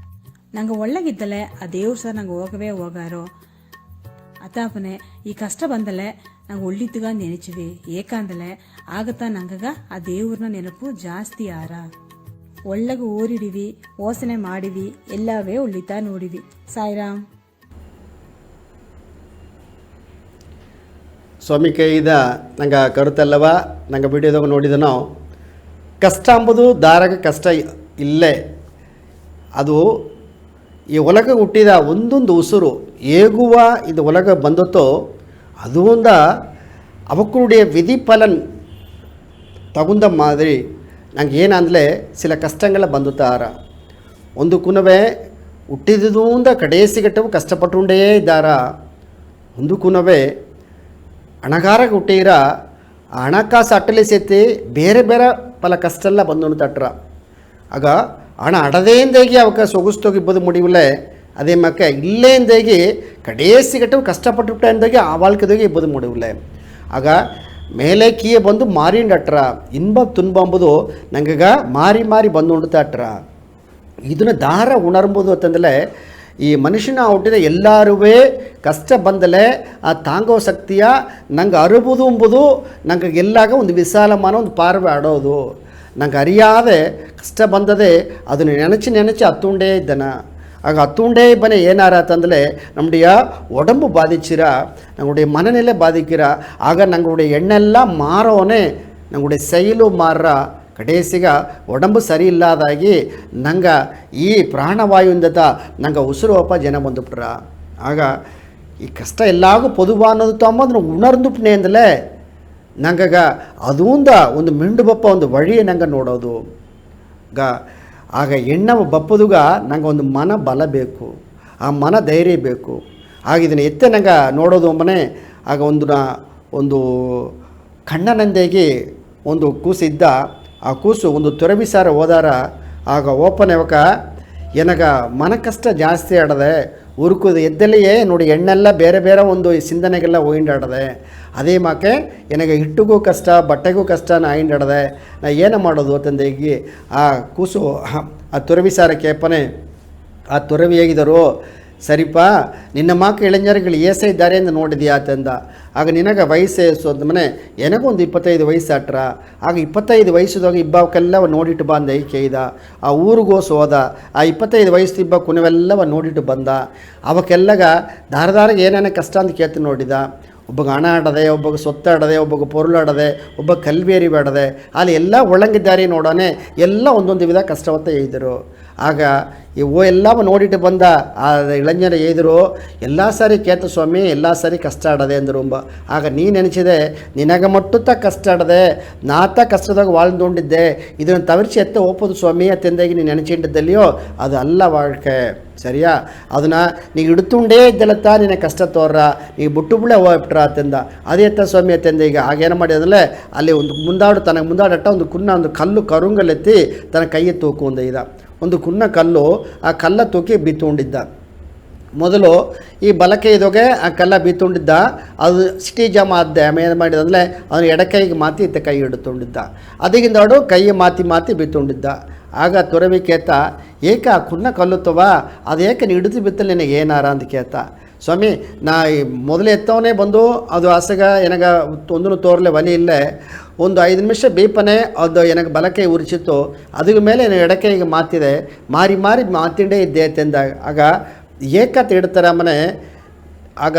ನಂಗೆ ಒಳ್ಳಗಿದ್ದಲೆ ಆ ದೇವ್ರು ಸರ್ ನಂಗೆ ಹೋಗವೇ ಹೋಗಾರೋ ಅತಾಪನೆ ಈ ಕಷ್ಟ ಬಂದಲೆ ನಂಗೆ ಒಳ್ಳಿದ್ದುಗ ನೆನೆಚಿವಿ ಏಕಂದಲೆ ಆಗತ್ತಾ ನಂಗಗ ಆ ದೇವ್ರನ್ನ ನೆನಪು ಜಾಸ್ತಿ ಆರ ಒಳ್ಳಗ ಓರಿಡಿವಿ ಓಸನೆ ಮಾಡಿವಿ ಎಲ್ಲವೇ ಒಳ್ಳಿತಾ ನೋಡಿವಿ. ಸಾಯಿರಾಮ್. ಸ್ವಾಮಿ ಕೈದ ನಂಗೆ ಕರುತ್ತಲ್ಲವ ನಂಗೆ ವಿಡಿಯೋದಾಗ ನೋಡಿದ ನಾವು ಕಷ್ಟ ಅಂಬುದು ದಾರಾಗ ಕಷ್ಟ ಇಲ್ಲೇ ಅದು ಈ ಒಲಗ ಹುಟ್ಟಿದ ಒಂದೊಂದು ಉಸಿರು ಹೇಗುವ ಇದು ಒಲಗ ಬಂದತ್ತೋ ಅದು ಒಂದ ಅವಕ್ಕುடைய ವಿಧಿ ಪಲನ್ ತಗುಂದ ಮಾದರಿ ನಂಗೆ ಏನಂದಲೇ ಸಿಲ ಕಷ್ಟಗಳ ಬಂದುತ್ತಾರ ಒಂದು ಕುನವೇ ಹುಟ್ಟಿದುಂದ ಕಡೇಸಿಗಟ್ಟವು ಕಷ್ಟಪಟ್ಟುಂಡೇ ಇದ್ದಾರ ಒಂದು ಕುನವೇ ಹಣಗಾರಾಗ ಹುಟ್ಟಿರ ಹಣಕಾಸು ಅಟ್ಟಲಿಸೈತಿ ಬೇರೆ ಬೇರೆ ಪಲ ಕಷ್ಟೆಲ್ಲ ಬಂದು ತಟ್ರ ಆಗ ಹಣ ಅಡದೇಂದಾಗಿ ಅವಕ್ಕೆ ಸೊಗಸ್ತೋಗಿಬ್ಬದು ಮುಡಿವಿಲೆ ಅದೇ ಮಕ್ಕ ಇಲ್ಲೇಂದಾಗಿ ಕಡೇಸಿಗಟ್ಟವು ಕಷ್ಟಪಟ್ಟು ಎಂದಾಗಿ ಆ ವಾಳ್ಕದಾಗಿ ಇಬ್ಬದು ಮುಡಿವಿಲೆ ಆಗ ಮೇಲೆ ಕೀಯೆ ಬಂದು ಮಾರಿಂಡಟ್ರ ಇನ್ಬ ತುನ್ಬ ಅಂಬುದು ನಂಗೀಗ ಮಾರಿ ಮಾರಿ ಬಂದು ಉಣ್ತಾಟ್ರ ಇದನ್ನು ದಾರ ಉಣರ್ಬೋದು ಅಂತಂದಲೇ ಈ ಮನುಷ್ಯನ ಹುಟ್ಟಿದ ಎಲ್ಲರೂ ಕಷ್ಟ ಬಂದಲೇ ಆ ತಾಂಗೋ ಶಕ್ತಿಯ ನಂಗೆ ಅರುಬುದು ಎಂಬುದು ನಂಗೆ ಎಲ್ಲಾಗ ಒಂದು ವಿಶಾಲಮಾನ ಒಂದು ಪಾರ್ವೆ ಆಡೋದು ನಂಗೆ ಅರಿಯಾದೆ ಕಷ್ಟ ಬಂದದೆ ಅದನ್ನು ನೆನಚಿ ಹತ್ತುಂಡೇ ಇದ್ದಾನ ಆಗ ಹತ್ತುಂಡೇ ಬನೆ ಏನಾರ ಅಂತಂದಲೇ நம்முடைய உடம்பு பாதிச்சிர நம்முடைய மனநிலை பாதிக்கிற ஆக நம்முடைய எண்ணெல்லாம் மாறோனே நம்முடைய செயಲು ಮಾರ ಕಡೇಸಿಗ ಒಡಂಬು ಸರಿ ಇಲ್ಲದಾಗಿ ನಂಗೆ ಈ ಪ್ರಾಣವಾಯುವಿಂದ ನಂಗೆ ಉಸಿರುವಪ್ಪ ಜನ ಬಂದುಬಿಟ್ರ ಆಗ ಈ ಕಷ್ಟ ಎಲ್ಲಾಗೂ ಪೊದುವಾ ಅನ್ನೋದು ತಮ್ಮದನ್ನು ಉಣರ್ದುಪ್ನೆ ಅಂದಲೇ ನಂಗಗ ಅದೂಂದ ಒಂದು ಮಿಂಡು ಬಪ್ಪ ಒಂದು ವಳಿ ನಂಗೆ ನೋಡೋದು ಆಗ ಎಣ್ಣವ ಬಪ್ಪದುಗ ನಂಗೆ ಒಂದು ಮನ ಬಲ ಬೇಕು ಆ ಮನ ಧೈರ್ಯ ಬೇಕು ಆಗ ಇದನ್ನು ಎತ್ತೆ ನಂಗೆ ನೋಡೋದು ಒಮ್ಮನೆ ಆಗ ಒಂದು ಕಣ್ಣನಂದೇಗಿ ಒಂದು ಕೂಸಿದ್ದ ಆ ಕೂಸು ಒಂದು ತುರಬಿಸಾರ ಹೋದಾರ ಆಗ ಓಪನ್ ಯಾವಕ ಏನಗ ಮನ ಕಷ್ಟ ಜಾಸ್ತಿ ಆಡದೆ ಉರುಕುದು ಎದ್ದಲ್ಲಿಯೇ ನೋಡಿ ಎಣ್ಣೆಲ್ಲ ಬೇರೆ ಬೇರೆ ಒಂದು ಸಿಂಧನೆಗೆಲ್ಲ ಒಯ್ದಾಡದೆ ಅದೇ ಮಾಕೆ ನನಗೆ ಹಿಟ್ಟಿಗೂ ಕಷ್ಟ ಬಟ್ಟೆಗೂ ಕಷ್ಟ ನಾ ಹಿಂಡಾಡದೆ ನಾ ಏನು ಮಾಡೋದು ಅಂತಂದೇಗಿ ಆ ಕೂಸು ಆ ತುರವಿಸಾರ ಕೇಪನೆ ಆ ತುರವಿ ಹೇಗಿದರು ಸರಿಪ ನಿನ್ನ ಮಾಕ ಇಳೆಂಜರುಗಳು ಏಸೆ ಇದ್ದಾರೆ ಎಂದು ನೋಡಿದೆಯಾ ಅಂತಂದ ಆಗ ನಿನಗೆ ವಯಸ್ಸು ಅಂತ ಮನೆ ನನಗೊಂದು 25 ವಯಸ್ಸು ಆಟ್ರ ಆಗ 25 ವಯಸ್ಸದಾಗ ಇಬ್ಬವಕ್ಕೆಲ್ಲ ನೋಡಿಟ್ಟು ಬಂದ ಕೇಯ್ದ ಆ ಊರಿಗೋಸು ಹೋದ ಆ 25 ವಯಸ್ಸು ಇಬ್ಬ ಕುನವೆಲ್ಲವ ನೋಡಿಟ್ಟು ಬಂದ ಅವಕ್ಕೆಲ್ಲಗ ದಾರದಾರಿಗೆ ಏನೇನೇ ಕಷ್ಟ ಅಂತ ಕೇಳ್ತು ನೋಡಿದ ಒಬ್ಬಗೆ ಹಣ ಆಡದೆ, ಒಬ್ಬಗೆ ಸೊತ್ತಾಡದೆ, ಒಬ್ಬಗೆ ಪೊರುಳಾಡದೆ, ಒಬ್ಬ ಕಲ್ವೇರಿ ಬೇಡದೆ, ಅಲ್ಲಿ ಎಲ್ಲ ಒಳಗಿದ್ದಾರೆ ನೋಡೋಣ. ಎಲ್ಲ ಒಂದೊಂದು ವಿಧ ಕಷ್ಟವತ್ತ ಎಯ್ದರು. ಆಗ ಇವು ಎಲ್ಲವ ನೋಡಿಟ್ಟು ಬಂದ ಆ ಇಳಂಜರು ಎಯ್ದರು, ಎಲ್ಲ ಸಾರಿ ಕೇತ ಸ್ವಾಮಿ, ಎಲ್ಲ ಸಾರಿ ಕಷ್ಟ ಆಡದೆ ಅಂದರು. ಆಗ ನೀ ನೆನೆಸಿದೆ, ನಿನಗೆ ಮಟ್ಟುತ್ತ ಕಷ್ಟ ಆಡದೆ, ನಾತ ಕಷ್ಟದಾಗ வாழ்ந்துಕೊಂಡಿದ್ದೆ, ಇದನ್ನು ತವರಿಸಿ ಎತ್ತ ಒಪ್ಪದು ಸ್ವಾಮಿ ಅತ್ತೆಂದಾಗಿ ನೀನು ನೆನೆಸಿದ್ದಲ್ಲಿಯೋ ಅದು ಅಲ್ಲ வாழ்க்கை. ಸರಿಯಾ? ಅದನ್ನು ನೀ ಇಡ್ತುಂಡೇ ಇದ್ದಲತ್ತ ನಿನ್ನ ಕಷ್ಟ ತೋರ್ರ, ನೀ ಬುಟ್ಟು ಬಿಳೆ ಹೋಗ್ಬಿಟ್ರ ಅತ್ತೆಂದ. ಅದೇ ಎತ್ತ ಸ್ವಾಮಿ ಅತ್ತೆಂದ. ಈಗ ಆಗೇನು ಮಾಡಿದ್ರೆ ಅಲ್ಲಿ ಒಂದು ತನಗೆ ಮುಂದಾಡಟ್ಟ ಒಂದು ಕಲ್ಲು ಕರುಂಗಲೆತ್ತಿ ತನ್ನ ಕೈಯ ತೂಕು ಇದ ಒಂದು ಕಲ್ಲು, ಆ ಕಲ್ಲ ತೂಕಿ ಬಿತ್ತುಕೊಂಡಿದ್ದ. ಮೊದಲು ಈ ಬಲಕೆ ಇದೋಗೆ ಆ ಕಲ್ಲ ಬಿತ್ತುಕೊಂಡಿದ್ದ, ಅದು ಸಿಟಿ ಜಾಮ ಆದ್ದೆ. ಆಮೇಲೆ ಏನು ಮಾಡಿದಂದರೆ ಅವನು ಎಡಕೈಗೆ ಮಾತಿ ಇತ್ತ ಕೈ ಹಿಡ್ಕೊಂಡಿದ್ದ. ಅದಕ್ಕಿಂತ ಕೈ ಮಾತಿ ಬಿತ್ತುಕೊಂಡಿದ್ದ. ಆಗ ತುರವಿ ಕೇತ, ಏಕ ಕುನ್ನ ಕಲ್ಲುತ್ತವ, ಅದು ಏಕೆ ನೀ ಹಿಡಿದು ಬಿತ್ತಲ್ಲ ನಿನಗೆ ಏನಾರ ಅಂತ ಕೇತ. ಸ್ವಾಮಿ ನಾ ಮೊದಲು ಎತ್ತವನೇ ಬಂದು ಅದು ಹಸಗ ಎನಗ ಒಂದೂ ತೋರ್ಲೆ ಒಲಿ ಇಲ್ಲೇ ಒಂದು 5 ನಿಮಿಷ ಬೇಪನೆ ಅದು ಎನಗೆ ಬಲಕೈ ಉರಿಸಿತ್ತು. ಅದ್ರ ಮೇಲೆ ಎಡಕೈಗೆ ಮಾತಿದೆ, ಮಾರಿ ಮಾತಿಂಡೇ ಇದ್ದೆ ಅಂದಾಗ ಆಗ ಏಕತ್ ಇಡ್ತಾರೆ ಮನೆ. ಆಗ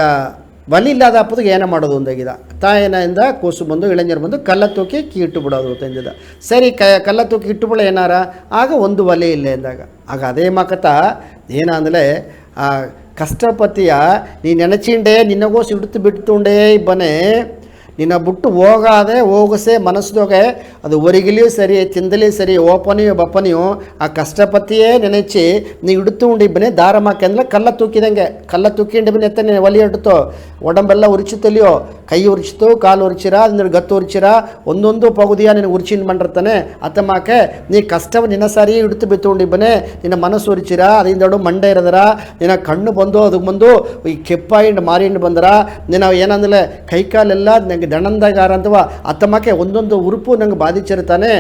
ಒಲಿ ಇಲ್ಲದ ಹಪ್ಪದಿಗೆ ಏನೋ ಮಾಡೋದು ಅಂದಾಗಿದ. ತಾಯನಿಂದ ಕೂಸು ಬಂದು ಇಳಂಜರು ಬಂದು ಕಲ್ಲ ತೂಕಿ ಇಟ್ಟು ಬಿಡೋದು ತಂದಿದ್ದ. ಸರಿ ಕಲ್ಲ ತೂಕಿ ಇಟ್ಟು ಬಿಡ ಏನಾರ, ಆಗ ಒಂದು ಒಲೆ ಇಲ್ಲೇ ಅಂದಾಗ ಆಗ ಅದೇ ಮಕತ ಏನಂದರೆ ಆ ಕಷ್ಟಪತಿಯ ನೀ ನೆನಚಿಂಡೆ ನಿನ್ನಗೋಸಿ ಹಿಡಿದು ಬಿಡ್ತುಂಡೇ ಬನೆ, ನಿನ್ನ ಬಿಟ್ಟು ಹೋಗಸೆ ಮನಸ್ಸದೋಗೆ ಅದು ಒರಿಗಲಿಯೂ ಸರಿ ತಿಂದಲೂ ಸರಿ ಓಪನಿಯೋ ಬಪ್ಪನಿಯೋ ಆ ಕಷ್ಟಪತಿಯೇ ನೆನೆಚಿ ನೀ ಹಿಡಿತು ಉಂಡಿಬ್ಬನೇ ದಾರ ಮಾಕೆಂದ್ರೆ ಕಲ್ಲ ತೂಕಿದಂಗೆ ಕಲ್ಲ ತೂಕಿಂಡಿಬ್ಬನೇ ಎತ್ತ ನೀನು ಒಲಿ ಹಿಡ್ತೋ ಒಡಂಬೆಲ್ಲ ಉರಿಚುತ್ತಲಿಯೋ ಕೈ ಉರಿಚಿತು ಕಾಲು ಉರಿಚಿರ ಅದ್ರ ಗತ್ತು ಉರಿಚಿರ ಒಂದೊಂದು ಪಗುದಿಯ ನಿನಗೆ ಉರಿಚಿನ್ ಮಾಡಿರ್ತಾನೆ ಅತ್ತಮಾಕೆ ನೀ ಕಷ್ಟವ ನಿನ್ನ ಸಾರಿ ಹಿಡಿತು ಬಿತ್ತುಂಡಿಬ್ಬನೇ ನಿನ್ನ ಮನಸ್ಸು ಉರಿಚಿರ ಅದರಿಂದಡು ಮಂಡೆ ಇರದರ ನಿನ್ನ ಕಣ್ಣು ಬಂದು ಅದಕ್ಕೆ ಬಂದು ಈ ಕೆಪ್ಪಾಯಿಂಡು ಮಾರಿಂಡು ಬಂದರ ನೀನು ಏನಂದ್ರೆ ಕೈ ಕಾಲೆಲ್ಲ ನಂಗೆ ದಣಂದಗಾರ ಅಂತವ ಅತ್ತಮ್ಮಕ್ಕೆ ಒಂದೊಂದು ಉರುಪು ನಂಗೆ ಬಾಧಿಸಿರ್ತಾನೆ.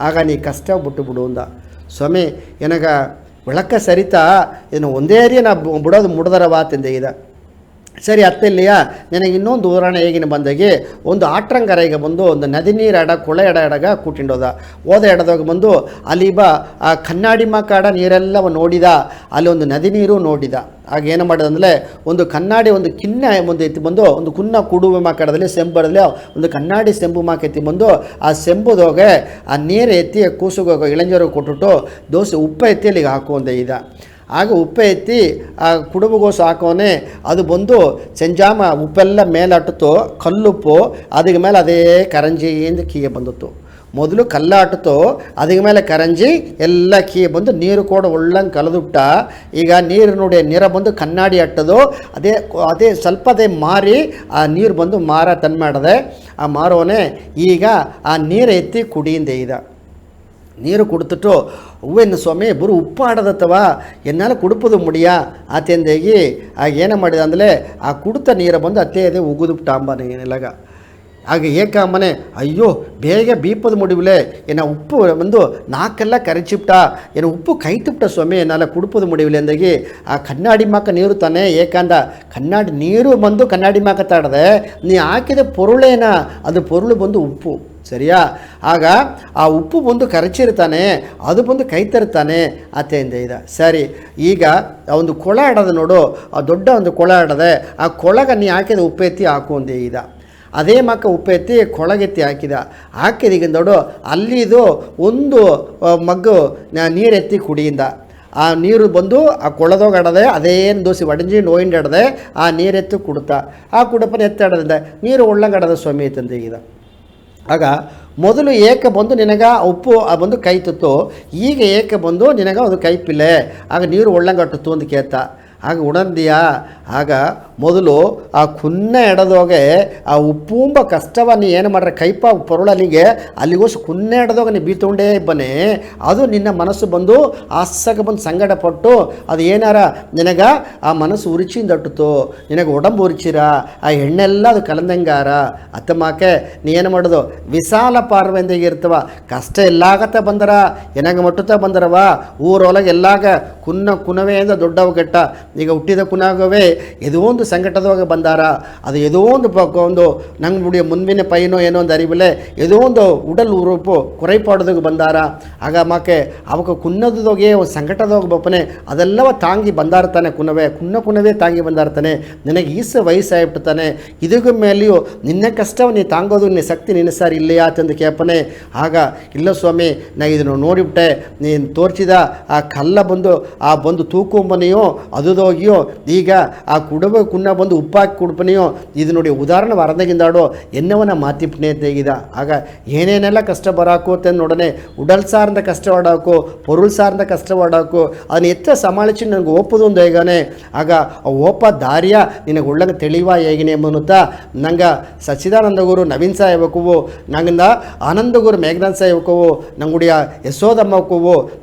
ಆಗ ನೀ ಕಷ್ಟ ಬಿಡು ಅಂದ. ಸ್ವಾಮಿ ಎನಗ ಬೆಳಕ ಸರಿತಾ ಏನು ಒಂದೇ ಏರಿಯ ನಾ ಬಿಡೋದು ಮುಡ್ದರವಾ ತಿಂದ. ಸರಿ ಅತ್ತಿಲ್ಲಿಯಾ ನನಗೆ ಇನ್ನೊಂದು ಉದಾಹರಣೆ ಹೇಗಿನ ಬಂದಾಗಿ ಒಂದು ಆಟ್ರಂಗರೆಗೆ ಬಂದು ಒಂದು ನದಿ ನೀರು ಎಡ ಕೊಳೆ ಎಡಗ ಕೂಟಿಂಡೋದ ಓದ ಎಡದಾಗ ಬಂದು ಅಲ್ಲಿ ಆ ಕನ್ನಡಿ ಮಾಕಾಡ ನೀರೆಲ್ಲ ನೋಡಿದ, ಅಲ್ಲಿ ಒಂದು ನದಿ ನೀರು ನೋಡಿದ. ಆಗ ಏನು ಮಾಡಿದಂದರೆ ಒಂದು ಕನ್ನಡಿ ಒಂದು ಕಿನ್ನ ಮುಂದೆ ಎತ್ತಿ ಬಂದು ಒಂದು ಕುನ್ನ ಕುಡುವೆ ಮಾಕಾಡದಲ್ಲಿ ಸೆಂಬರಲ್ಲಿ ಒಂದು ಕನ್ನಡಿ ಸೆಂಬು ಮಾಕ ಎತ್ತಿ ಬಂದು ಆ ಸೆಂಬುದೋಗೆ ಆ ನೀರು ಎತ್ತಿ ಕೂಸುಗೋಗ ಇಳಂಜರು ಕೊಟ್ಬಿಟ್ಟು ದೋಸೆ ಉಪ್ಪು ಎತ್ತಿ ಅಲ್ಲಿಗೆ ಹಾಕುವಂದೆ ಇದ. ಆಗ ಉಪ್ಪೆ ಎತ್ತಿ ಆ ಕುಡುಬುಗೋಸು ಹಾಕೋನೆ ಅದು ಬಂದು ಚೆಂಜಾಮ ಉಪ್ಪೆಲ್ಲ ಮೇಲೆ ಅಟ್ಟಿತು ಕಲ್ಲುಪ್ಪು ಅದಕ್ಕೆ ಮೇಲೆ ಅದೇ ಕರಂಜಿಯಿಂದ ಕೀಗೆ ಬಂದಿತ್ತು. ಮೊದಲು ಕಲ್ಲ ಅಟ್ಟಿತು ಅದಕ್ಕೆ ಮೇಲೆ ಕರಂಜಿ ಎಲ್ಲ ಕೀಗೆ ಬಂದು ನೀರು ಕೂಡ ಒಳ್ಳಂಗೆ ಕಳೆದುಬಿಟ್ಟ. ಈಗ ನೀರು ನೋಡಿ ನೀರ ಬಂದು ಕನ್ನಡಿ ಅಟ್ಟದು ಅದೇ ಸ್ವಲ್ಪ ಮಾರಿ ಆ ನೀರು ಬಂದು ಮಾರ ತನ್ ಮಾಡಿದೆ. ಆ ಮಾರೋನೆ ಈಗ ಆ ನೀರು ಎತ್ತಿ ಕುಡಿಯಿಂದೆ ಇದ. ನೀರು ಕುಡ್ತಿಟ್ಟು ಹೂವೇನು ಸ್ವಾಮಿ ಬರು ಉಪ್ಪು ಆಡದತ್ತವ ಎನ್ನಾಲ ಕುಡುಪದು ಮುಡಿಯ ಆತೆಂದೇಗಿ ಆಗ ಏನು ಮಾಡಿದ ಅಂದರೆ ಆ ಕುಡ್ತ ನೀರು ಬಂದು ಅದೇ ಉಗಿದುಬಿಟ್ಟ ಅಂಬನೆಲಾಗ. ಆಗ ಏಕಮ್ಮನೆ ಅಯ್ಯೋ ಬೇಗ ಬೀಪದ ಮುಡಿಬಿಲೆ ಏನ ಉಪ್ಪು ಬಂದು ನಾಕೆಲ್ಲ ಕರಚಿಬಿಟ್ಟ ಏನು ಉಪ್ಪು ಕೈತುಬಿಟ್ಟ ಸ್ವಾಮಿ ಎನ್ನೆಲ್ಲ ಕುಡುಪದ ಮುಡಿಬಿಲೆ ಅಂದಾಗಿ ಆ ಕನ್ನಡಿ ಮಾಕ ನೀರು ತಾನೆ ಏಕಂದ ಕನ್ನಡಿ ನೀರು ಬಂದು ಕನ್ನಡಿ ಮಾಕ ತಾಡದೆ ನೀ ಹಾಕಿದ ಪೊರುಳೇನ ಅದು ಪೊರುಳು ಬಂದು ಉಪ್ಪು. ಸರಿಯಾ? ಆಗ ಆ ಉಪ್ಪು ಬಂದು ಕರಚಿರ್ತಾನೆ ಅದು ಬಂದು ಕೈ ತರ್ತಾನೆ ಅತ್ತೆಯಿಂದ ಇದ. ಸರಿ ಈಗ ಆ ಒಂದು ಕೊಳ ಆಡೋದು ನೋಡು, ಆ ದೊಡ್ಡ ಒಂದು ಕೊಳ ಆಡದೆ ಆ ಕೊಳಗ ನೀ ಹಾಕಿದ ಉಪ್ಪು ಎತ್ತಿ ಹಾಕುವಂದೆ ಇದ. ಅದೇ ಮಕ್ಕ ಉಪ್ಪು ಎತ್ತಿ ಕೊಳಗೆತ್ತಿ ಹಾಕಿದೀಗ ನೋಡು ಅಲ್ಲಿದು ಒಂದು ಮಗ್ಗು ನೀರೆತ್ತಿ ಕುಡಿಯಿಂದ ಆ ನೀರು ಬಂದು ಆ ಕೊಳದೋಗಿ ಆಡದೆ ಅದೇನು ದೋಸೆ ಒಡಂಜಿ ನೋಯಿಂಡು ಆಡದೆ ಆ ನೀರೆತ್ತು ಕುಡ್ತಾ ಆ ಕುಡಪನ ಎತ್ತಾಡದಿಂದ ನೀರು ಒಳ್ಳಂಗೆ ಆಡೋದು ಸ್ವಾಮಿ ತಂದೆಗಿದ. ಆಗ ಮೊದಲು ಏಕೆ ಬಂದು ನಿನಗೆ ಉಪ್ಪು ಬಂದು ಕೈ ತುತ್ತು, ಈಗ ಏಕೆ ಬಂದು ನಿನಗೆ ಅದು ಕೈಪಿಲ್ಲೆ ಆಗ ನೀರು ಒಳ್ಳಂಗಟ್ಟಿತ್ತು ಅಂತ ಕೇಳ್ತಾ. ಆಗ ಉಣಂದಿಯಾ ಆಗ ಮೊದಲು ಆ ಕುನ್ನ ಎಡದೋಗೆ ಆ ಉಪ್ಪುಂಬ ಕಷ್ಟವ ನೀ ಏನು ಮಾಡ್ರೆ ಕೈಪ ಪೊರುಳಲ್ಲಿಗೆ ಅಲ್ಲಿಗೋಸ್ ಕುನ್ನ ಎಡದೋಗ ನೀ ಬೀತೊಂಡೇ ಬನ್ನಿ ಅದು ನಿನ್ನ ಮನಸ್ಸು ಬಂದು ಆಸಗ ಬಂದು ಸಂಗಡ ಪಟ್ಟು ಅದು ಏನಾರ ನಿನಗೆ ಆ ಮನಸ್ಸು ಉರಿಚಿಂದಟ್ಟುತ್ತು ನಿನಗೆ ಒಡಂಬು ಉರಿಚಿರ ಆ ಎಣ್ಣೆಲ್ಲ ಅದು ಕಲಂದಂಗಾರ ಅತ್ತಮಾಕೆ ನೀ ಏನು ಮಾಡೋದು ವಿಶಾಲ ಪಾರ್ವೆಂದಿಗೆ ಇರ್ತವ ಕಷ್ಟ ಎಲ್ಲಾಗತ್ತ ಬಂದರ ಏನಾಗ ಮಟ್ಟುತ್ತಾ ಬಂದರವ ಊರೊಳಗೆ ಎಲ್ಲಾಗ ಕುನವೆಯಿಂದ ದೊಡ್ಡವ ಗೆಟ್ಟ ಈಗ ಹುಟ್ಟಿದ ಕುನಾಗವೇ ಏದೋ ಒಂದು ಸಂಕಟದವಾಗ ಬಂದಾರ, ಅದು ಏದೋ ಒಂದು ನಂಗೆ ಮುಂದಿನ ಪೈನೋ ಏನೋ ಒಂದು ಅರಿವಿಲೆ ಏದೋ ಒಂದು ಉಡಲ್ ಉರುಪು ಕುರೈಪಾಡೋದಾಗ ಬಂದಾರ. ಆಗ ಮಾಕೆ ಅವಕ್ಕೆ ಕುನ್ನದೋಗೆ ಒಂದು ಸಂಕಟದೋಗ ಬಪ್ಪನೆ ಅದೆಲ್ಲವ ತಾಂಗಿ ಬಂದಾರ್ತಾನೆ, ಕುನ್ನವೇ ತಾಂಗಿ ಬಂದಾರ್ತಾನೆ. ನಿನಗೆ ವಯಸ್ಸಾಗ್ಬಿಡ್ತಾನೆ, ಇದಕ್ಕೆ ಮೇಲೆಯೂ ನಿನ್ನ ಕಷ್ಟವ ನೀ ತಾಂಗೋದು ನಿನ್ನ ಶಕ್ತಿ ನಿನ್ನ ಸಾರಿ ಇಲ್ಲೆಯಾ ಅಂತಂದು ಕೇಪನೆ. ಆಗ ಇಲ್ಲ ಸ್ವಾಮಿ, ನಾ ಇದನ್ನು ನೋಡಿಬಿಟ್ಟೆ, ನೀನು ತೋರಿಸಿದ ಆ ಕಲ್ಲ ಬಂದು ತೂಕೊಂಬನೆಯೋ ಅದುದೋಗಿಯೋ ಈಗ ಆ ಕುನ್ನ ಬಂದು ಉಪ್ಪಾಕಿ ಕುಡ್ಪನೆಯೋ ಇದು ನೋಡಿ ಉದಾಹರಣೆ ವರದಗಿಂದಾಡೋ ಎನ್ನವನ ಮಾತಿಪ್ನೆ ತೆಗಿದ. ಆಗ ಏನೇನೆಲ್ಲ ಕಷ್ಟ ಬರಾಕು ಅಂತ ನೋಡನೆ, ಉಡಲ್ ಸಾರ್ந்த ಕಷ್ಟವಾಡಾಕು, ಪೊರುಳ್ ಸಾರ್ந்த ಕಷ್ಟವಾಡಾಕು, ಅದನ್ನ ಎತ್ತ ಸಮಾಳಿಸಿ ನನಗೆ ಒಪ್ಪದು ಒಂದು ಹೇಗಾನೆ. ಆಗ ಓಪ ದಾರಿಯ ನಿನಗೆ ಉಳ್ಳಂಗೆ ತಿಳಿವ ಹೇಗಿನೆ ಎಂಬುತ್ತಾ ನಂಗೆ ಸಚ್ಚಿದಾನಂದ ಗುರು ನವೀನ್ ಸಾಹೇಬಕ್ಕೂ, ನಂಗಿಂದ ಆನಂದ ಗುರು ಮೇಘನಾಥ್ ಸಾಹೇಬಕ್ಕೂ, ನಂಗುಡಿಯ ಯಶೋದಮ್ಮಕ್ಕೂ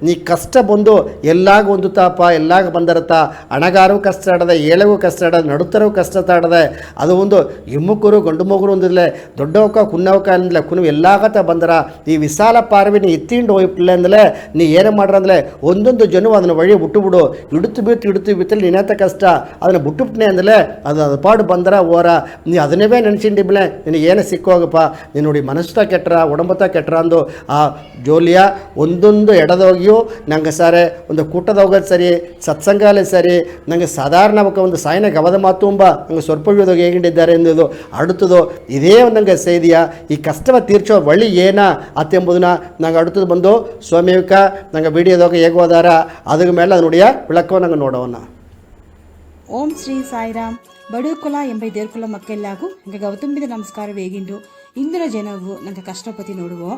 ನೀ ಕಷ್ಟ ಬಂದು ಎಲ್ಲಾಗ ಒಂದು ತಾಪ ಎಲ್ಲಾಗ ಬಂದಿರತ್ತ, ಅಣಗಾರು ಕಷ್ಟ ಆಡದೆ, ಏಳಗೂ ಕಷ್ಟ ಆಡದೆ, ನಡುತ್ತರವು ಕಷ್ಟ ತಾಡದೆ, ಅದು ಒಂದು ಹೆಮ್ಮುಕರು ಗಂಡು ಮಗುರು ಒಂದಿಲ್ಲ, ದೊಡ್ಡವಕ ಕುನ್ನವಕ ಅಂದಲೆ ಕುನು ಎಲ್ಲಾಗತ್ತ ಬಂದರ ಈ ವಿಶಾಲ ಪಾರ್ವಿ ನೀ ಎತ್ತಿಂಡು ಹೋಯ್ಪಿಲ್ಲ ಅಂದಲೇ ನೀ ಏನು ಮಾಡ್ರಂದ್ರೆ ಒಂದೊಂದು ಜನ ಅದನ್ನು ವഴി ಬಿಟ್ಟು ಇಡುತ್ತು ಬಿತ್ತಲ್ಲಿ ನಿನ್ನತ್ತ ಕಷ್ಟ ಅದನ್ನು ಬಿಟ್ಟುಬಿಟ್ನೆ ಅಂದಲೇ ಅದು ಪಾಡು ಬಂದರ ಓರ ನೀ ಅದನ್ನೇ ನೆನೆಸಿಂಡಿಬ್ಲೆ ನಿನಗೆ ಏನು ಸಿಕ್ಕೋಗಪ್ಪ. ನೀನು ನೋಡಿ ಮನಸ್ಸುತ ಕೆಟ್ಟರ ಒಡಂಬತ ಕೆಟ್ಟರ ಅಂದು ಆ ಜೋಲಿಯ ಒಂದೊಂದು ಎಡದೋಗಿಯೂ ನಂಗೆ ಸಾರೆ ಒಂದು ಕೂಟದ ಹೋಗೋದು ಸರಿ, ಸತ್ಸಂಗಾಲಯ ಸರಿ, ನನಗೆ ಸಾಧಾರಣಕ್ಕೆ ಒಂದು ಸಾಯಿನ ಗವದ ಮಾತು ತುಂಬ ನಂಗೆ ಸ್ವರ್ಪವ್ಯೋದಾಗ ಹೇಗಿದ್ದಾರೆ ಎಂಬುದು ಅಡುತ್ತದೋ ಇದೇ ನಂಗೆ ಸೇದಿಯ ಈ ಕಷ್ಟವ ತೀರ್ಚೋ ವಳಿ ಏನ ಅತ್ತೆಂಬುದನ್ನ ನಂಗೆ ಅಡುತ್ತದು ಬಂದು ಸ್ವಾಮಿಕ ನಂಗೆ ವಿಡಿಯೋದಾಗ ಹೇಗೋದಾರ ಅದ್ರ ಮೇಲೆ ಅದು ನೋಡಿಯ ವಿಳಕವ ನಂಗೆ ನೋಡೋಣ. ಓಂ ಶ್ರೀ ಸಾಯಿರಾಮ್. ಬಡುಕುಲ ಎಂಬ ದೇರ್ಕುಲ ಮಕ್ಕೆಲ್ಲಾಗು ನಂಗೆ ಗೌತುಂಬಿದ ನಮಸ್ಕಾರ ವೇಗಿಂಡು ಇಂದಿನ ಜನವು ನಂಗೆ ಕಷ್ಟಪತಿ ನೋಡುವೋ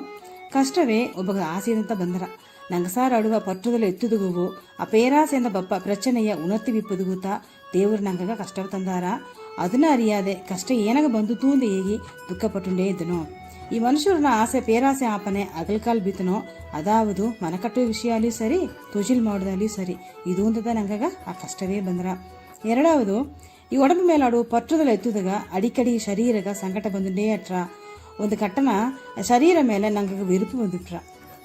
ಕಷ್ಟವೇ ಒಬ್ಬ ಆಸೆದಂತ ಬಂದರ ನಂಗೆ ಸಾರ್ ಆಡುವ ಪಟ್ಟದಲ್ಲಿ ಎತ್ತುದುಗುವು ಆ ಪೇರಾಸೆಯಿಂದ ಬಪ್ಪ ಪ್ರಚನೆಯ ಉಣರ್ತಿ ವಿಪ್ಪುದುಗುತ್ತ ದೇವರು ನಂಗೆ ಕಷ್ಟವ ತಂದಾರ. ಅದನ್ನ ಅರಿಯಾದೆ ಕಷ್ಟ ಏನಾಗ ಬಂದು ತೂಂದು ಹೇಗಿ ದುಃಖಪಟ್ಟುಂಡೇ ಇದ್ದನೋ. ಈ ಮನುಷ್ಯರನ್ನ ಆಸೆ ಪೇರಾಸೆ ಆಪನೆ ಅಗಲ್ಕಾಲ್ ಬಿತ್ತನೋ ಅದಾವುದು ಮನ ಕಟ್ಟುವ ವಿಷಯಾಲಿ ಸರಿ, ತುಜಿಲ್ ಮಾಡೋದಲ್ಲಿ ಸರಿ, ಇದು ಅಂತದ ನಂಗಾಗ ಆ ಕಷ್ಟವೇ ಬಂದ್ರ. ಎರಡಾவது ಈ ಒಡಂಬ ಮೇಲಾಡುವ ಪಟ್ಟದಲ್ಲಿ ಎತ್ತುದಾಗ ಅಡಿಕಡಿ ಶರೀರಗ ಸಂಕಟ ಬಂದುಂಡೇ ಅಟ್ರ ಒಂದು ಕಟ್ಟನ ಶರೀರ ಮೇಲೆ ನಂಗೆ ವಿರುಪು ಬಂದುಟ್ರ.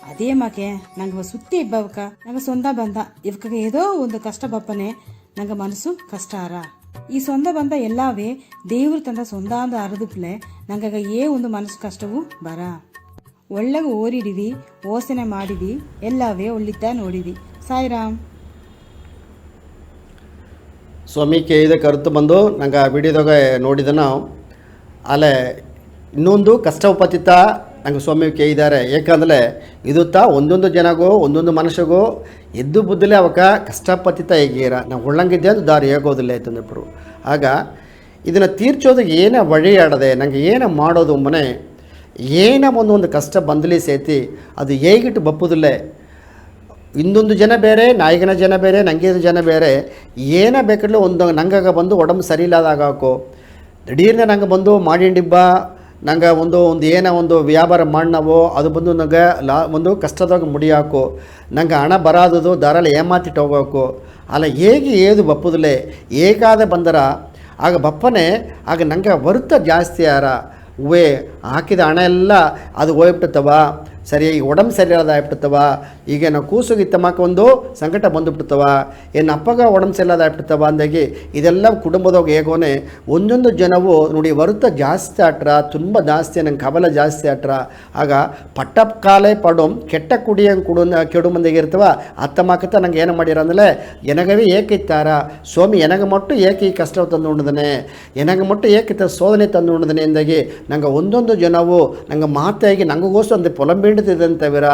ಅದೇ ಮಾಕೆ ನಂಗೆ ಸುತ್ತಿ ಇಬ್ಬವಕ ನಂಗೆ ಸೊಂದ ಬಂದ ಇವಕ್ಕ ಏದೋ ಒಂದು ಕಷ್ಟ ಬಪ್ಪನೆ ನಂಗೆ ಮನಸ್ಸು ಕಷ್ಟ ಆರ. ಈ ಸೊಂದ ಬಂದ ಎಲ್ಲವೇ ದೇವ್ರು ತಂದ ಸೊಂದ ಅಂದ ಅರದುಪ್ಲೆ ನಂಗಾಗ ಒಂದು ಮನಸ್ಸು ಕಷ್ಟವೂ ಬರ. ಒಳ್ಳೆಗ ಓರಿಡಿವಿ, ಓಸನೆ ಮಾಡಿದಿ, ಎಲ್ಲವೇ ಒಳ್ಳಿದ್ದ ನೋಡಿದಿ. ಸಾಯಿರಾಮ್. ಸ್ವಾಮಿ ಕೇಳಿದ ಕರುತು ಬಂದು ನಂಗೆ ಆ ವಿಡಿಯೋದಾಗ ನೋಡಿದನ ಅಲ್ಲೇ ಇನ್ನೊಂದು ಕಷ್ಟ ಉಪತಿತ ನಂಗೆ ಸ್ವಾಮಿ ಕೇಳಿದ್ದಾರೆ. ಏಕೆಂದರೆ ಇದು ಒಂದೊಂದು ಜನಗೋ ಒಂದೊಂದು ಮನುಷ್ಯಗೋ ಎದ್ದು ಬುದ್ದಲೇ ಅವಕ್ಕ ಕಷ್ಟಪತಿತ ಹೇಗೀರ ನಾವು ಉಳ್ಳಂಗಿದ್ದೆ ಅದು ದಾರಿ ಹೇಗೋದಿಲ್ಲ ಅಂತಂದ್ಬಿಟ್ರು. ಆಗ ಇದನ್ನು ತೀರ್ಚೋದಕ್ಕೆ ಏನೇ ವഴി ಆಡದೆ ನಂಗೆ ಏನು ಮಾಡೋದು ಮನೆ ಏನ ಒಂದೊಂದು ಕಷ್ಟ ಬಂದಲಿ ಸೇತಿ ಅದು ಹೇಗಿಟ್ಟು ಬಪ್ಪುದಿಲ್ಲ. ಇನ್ನೊಂದು ಜನ ಬೇರೆ, ನಾಯಿಗನ ಜನ ಬೇರೆ, ನಂಗೆ ಜನ ಬೇರೆ, ಏನೇ ಬೇಕಾದ್ರೂ ಒಂದು ನಂಗಾಗ ಬಂದು ಒಡಂಬು ಸರಿ ಇಲ್ಲದಾಗಾಕು ದಿಢೀರ್ನೆ ನಂಗೆ ಬಂದು ಮಾಡಿಂಡಿಬ್ಬ ನಂಗೆ ಒಂದು ಏನೋ ಒಂದು ವ್ಯಾಪಾರ ಮಾಡಿ ನಾವು ಅದು ಬಂದು ನಂಗೆ ಒಂದು ಕಷ್ಟದಾಗ ಮುಡಿಯಾಕು ನಂಗೆ ಹಣ ಬರಾದದು ದಾರಲ್ಲಿ ಏಮಾತಿಟ್ಟು ಹೋಗೋಕು ಅಲ್ಲ ಹೇಗೆ ಏದು ಬಪ್ಪುದಿಲ್ಲ. ಹೇಗಾದ ಬಂದರ ಆಗ ಬಪ್ಪನೆ ಆಗ ನಂಗೆ ವರುತ್ತ ಜಾಸ್ತಿ ಯಾರ ಹೂವೇ ಹಾಕಿದ ಹಣ ಎಲ್ಲ ಅದು ಹೋಗ್ಬಿಡ್ತವ, ಸರಿಯಾಗಿ ಒಡಂಬು ಸರಿಯಾದಾಗ್ಬಿಡ್ತವ. ಈಗ ನಾವು ಕೂಸುಗಿತ್ತಮ್ಮಕ್ಕೆ ಒಂದು ಸಂಕಟ ಬಂದುಬಿಡ್ತವ, ಏನು ಅಪ್ಪಗ ಒಡಂಬು ಸರಿಯಾದಾಗ್ಬಿಡ್ತವ ಅಂದಾಗಿ ಇದೆಲ್ಲ ಕುಟುಂಬದಾಗ ಹೇಗೋನೆ ಒಂದೊಂದು ಜನವು ನೋಡಿ ವರುತ್ತ ಜಾಸ್ತಿ ಆಟ್ರ, ತುಂಬ ಜಾಸ್ತಿ ನಂಗೆ ಕಬಲ ಜಾಸ್ತಿ ಆಟ್ರ. ಆಗ ಪಟ್ಟ ಕಾಲೇ ಪಡೋಮ್ ಕೆಟ್ಟ ಕುಡಿಯಂಗೆ ಕೆಡು ಮಂದಿಗೆ ಇರ್ತವ ಅತ್ತಮ್ಮಕ್ಕತ್ತ ನಂಗೆ ಏನು ಮಾಡಿರ ಅಂದರೆ ಎನಗವೇ ಏಕಿತ್ತಾರ ಸ್ವಾಮಿ ಎನಗೆ ಮಟ್ಟು ಏಕೆ ಈ ಕಷ್ಟ ತಂದು ಉಣ್ಣದನೆ, ಎನಗೆ ಮಟ್ಟು ಏಕಿತ್ತ ಸೋದನೆ ತಂದು ಉಣ್ಣದನೆ ಎಂದಾಗಿ ನಂಗೆ ಒಂದೊಂದು ಜನವು ನಂಗೆ ಮಾತಾಗಿ ನಂಗಗೋಸ್ಕರ ಒಂದು ಪೊಲಂಬಿಡ್ತಿದ್ದಂತವಿರ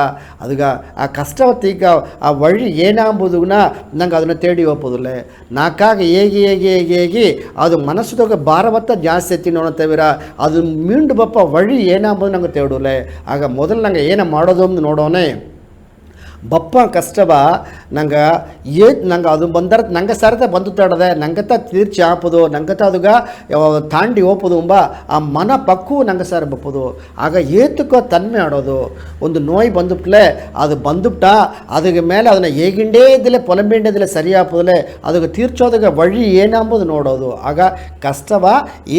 ಅದಗ ಆ ಕಷ್ಟವತ್ತೀಗ ಆ ವഴി ಏನಾಂಬುದನ್ನ ನಂಗೆ ಅದನ್ನು ತೇಡಿ ಹೋಗೋದಿಲ್ಲ. ನಾಕಾಗ ಹೇಗೆ ಅದು ಮನಸ್ಸುದಾಗ ಭಾರವತ್ತ ಜಾಸ್ತಿ ಎತ್ತಿ ನೋಡುತ್ತವಿರ ಅದು ಮೀಂಡು ಬಪ್ಪ ವഴി ಏನಾಂಬುದು ನಂಗೆ ತೇಡೋಲ್ಲ. ಆಗ ಮೊದಲು ನಂಗೆ ಏನು ಮಾಡೋದು ಅಂತ ನೋಡೋನೆ ಬಪ್ಪ ಕಷ್ಟವ ನಂಗೆ ನಂಗೆ ಅದು ಬಂದರ ನಂಗೆ ಸರತೆ ಬಂದು ತಡದೆ ನಂಗತ್ತ ತೀರ್ಚಿ ಹಾಪೋದು ನಂಗತ್ತ ಅದುಗ ತಾಂಡಿ ಹೋಪೋದು ಎಂಬ ಆ ಮನ ಪಕ್ಕೂ ನಂಗೆ ಸರ್ ಬಪ್ಪೋದು. ಆಗ ಏತಕ್ಕೋ ತನ್ಮೆ ಆಡೋದು ಒಂದು ನೋಯ್ ಬಂದುಬಿಟ್ಲೆ ಅದು ಬಂದುಬಿಟ್ಟ ಅದಕ್ಕೆ ಮೇಲೆ ಅದನ್ನು ಹೇಗಿಂಡೇ ಇದ್ದಿಲ್ಲ ಪೊಲಂಬಿಂಡಿದ್ದಿಲ್ಲ ಸರಿ ಹಾಪೋದಿಲ್ಲ ಅದಕ್ಕೆ ತೀರ್ಚೋದಾಗ ವഴി ಏನಂಬುದು ನೋಡೋದು. ಆಗ ಕಷ್ಟವ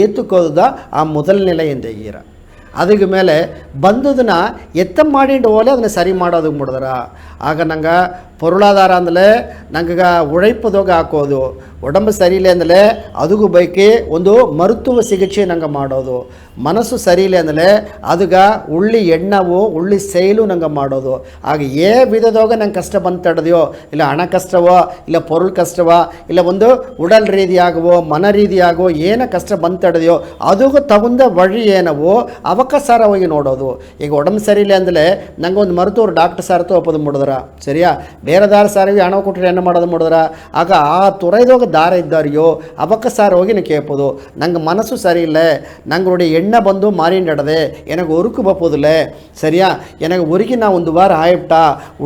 ಏತಕ್ಕೋದ ಆ ಮೊದಲ ನೆಲೆಯಿಂದ ಈರ ಅದಕ್ಕೆ ಮೇಲೆ ಬಂದದನ್ನ ಎತ್ತ ಮಾಡಿಂಡು ಹೋಲೆ ಅದನ್ನು ಸರಿ ಮಾಡೋದಕ್ಕೆ ಮುಡಿದಾರ. ಆಗ ನಂಗೆ பொருளாதார ಅಂದಲೇ ನಂಗೆ ಉழைಪದೋಗ ಹಾಕೋದು, ಉಡಂಬು ಸರಿಯಿಲ್ಲ ಅಂದಲೇ ಅದಗೂ ಬೈಕಿ ಒಂದು ಮರುತುವ ಚಿಕಿತ್ಸೆ ನಂಗೆ ಮಾಡೋದು, ಮನಸ್ಸು ಸರಿಯಿಲ್ಲ ಅಂದಲೇ ಅದಗ ಉಳ್ಳಿ ಎಣ್ಣವು ಉಳ್ಳಿ ಸೇಲು ನಂಗೆ ಮಾಡೋದು. ಆಗ ಏ ವಿಧದೋಗ ನಂಗೆ ಕಷ್ಟ ಬಂತಡ್ದೆಯೋ, ಇಲ್ಲ ಹಣ ಕಷ್ಟವೋ, ಇಲ್ಲ ಪೊರುಳು ಕಷ್ಟವೋ, ಇಲ್ಲ ಒಂದು ಉಡಲ್ ರೀತಿಯಾಗವೋ ಮನ ರೀತಿಯಾಗೋ ಏನ ಕಷ್ಟ ಬಂತಡ್ದೆಯೋ ಅದಗೂ ತಗೊಂಡ ವഴി ಏನವೋ ಅವಕ್ಕ ಸಾರ ಹೋಗಿ ನೋಡೋದು. ಈಗ ಉಡಂಬು ಸರಿಯಿಲ್ಲ ಅಂದಲೇ ನಂಗೆ ಒಂದು ಮರುತವ್ರು ಡಾಕ್ಟರ್ ಸಾರ್ ತೋಪದು ಮುಡಿದ್ರ ಸರಿಯಾ, ಬೇರೆ ದಾರ ಸಾರಿಗೆ ಹಣ ಕೊಟ್ಟರೆ ಏನು ಮಾಡೋದು ಮುಡಿದ್ರ, ಆಗ ಆ ತುರೈದೋಗ ದಾರ ಇದ್ದಾರಿಯೋ ಅವಕ್ಕ ಸಾರ ಹೋಗಿ ನೀವು ಕೇಳ್ಬೋದು. ನಂಗೆ ಮನಸ್ಸು ಸರಿ ಇಲ್ಲ, ನಂಗೆ ನೋಡಿ ಎಣ್ಣೆ ಬಂದು ಮಾರಿಂಡದೆ ಎನಗೆ ಉರುಕು ಬಪ್ಪೋದಿಲ್ಲ ಸರಿಯಾ, ಎನಗೆ ಉರುಕಿ ನಾ ಒಂದು ವಾರ ಆಯ್ಬಿಟ್ಟ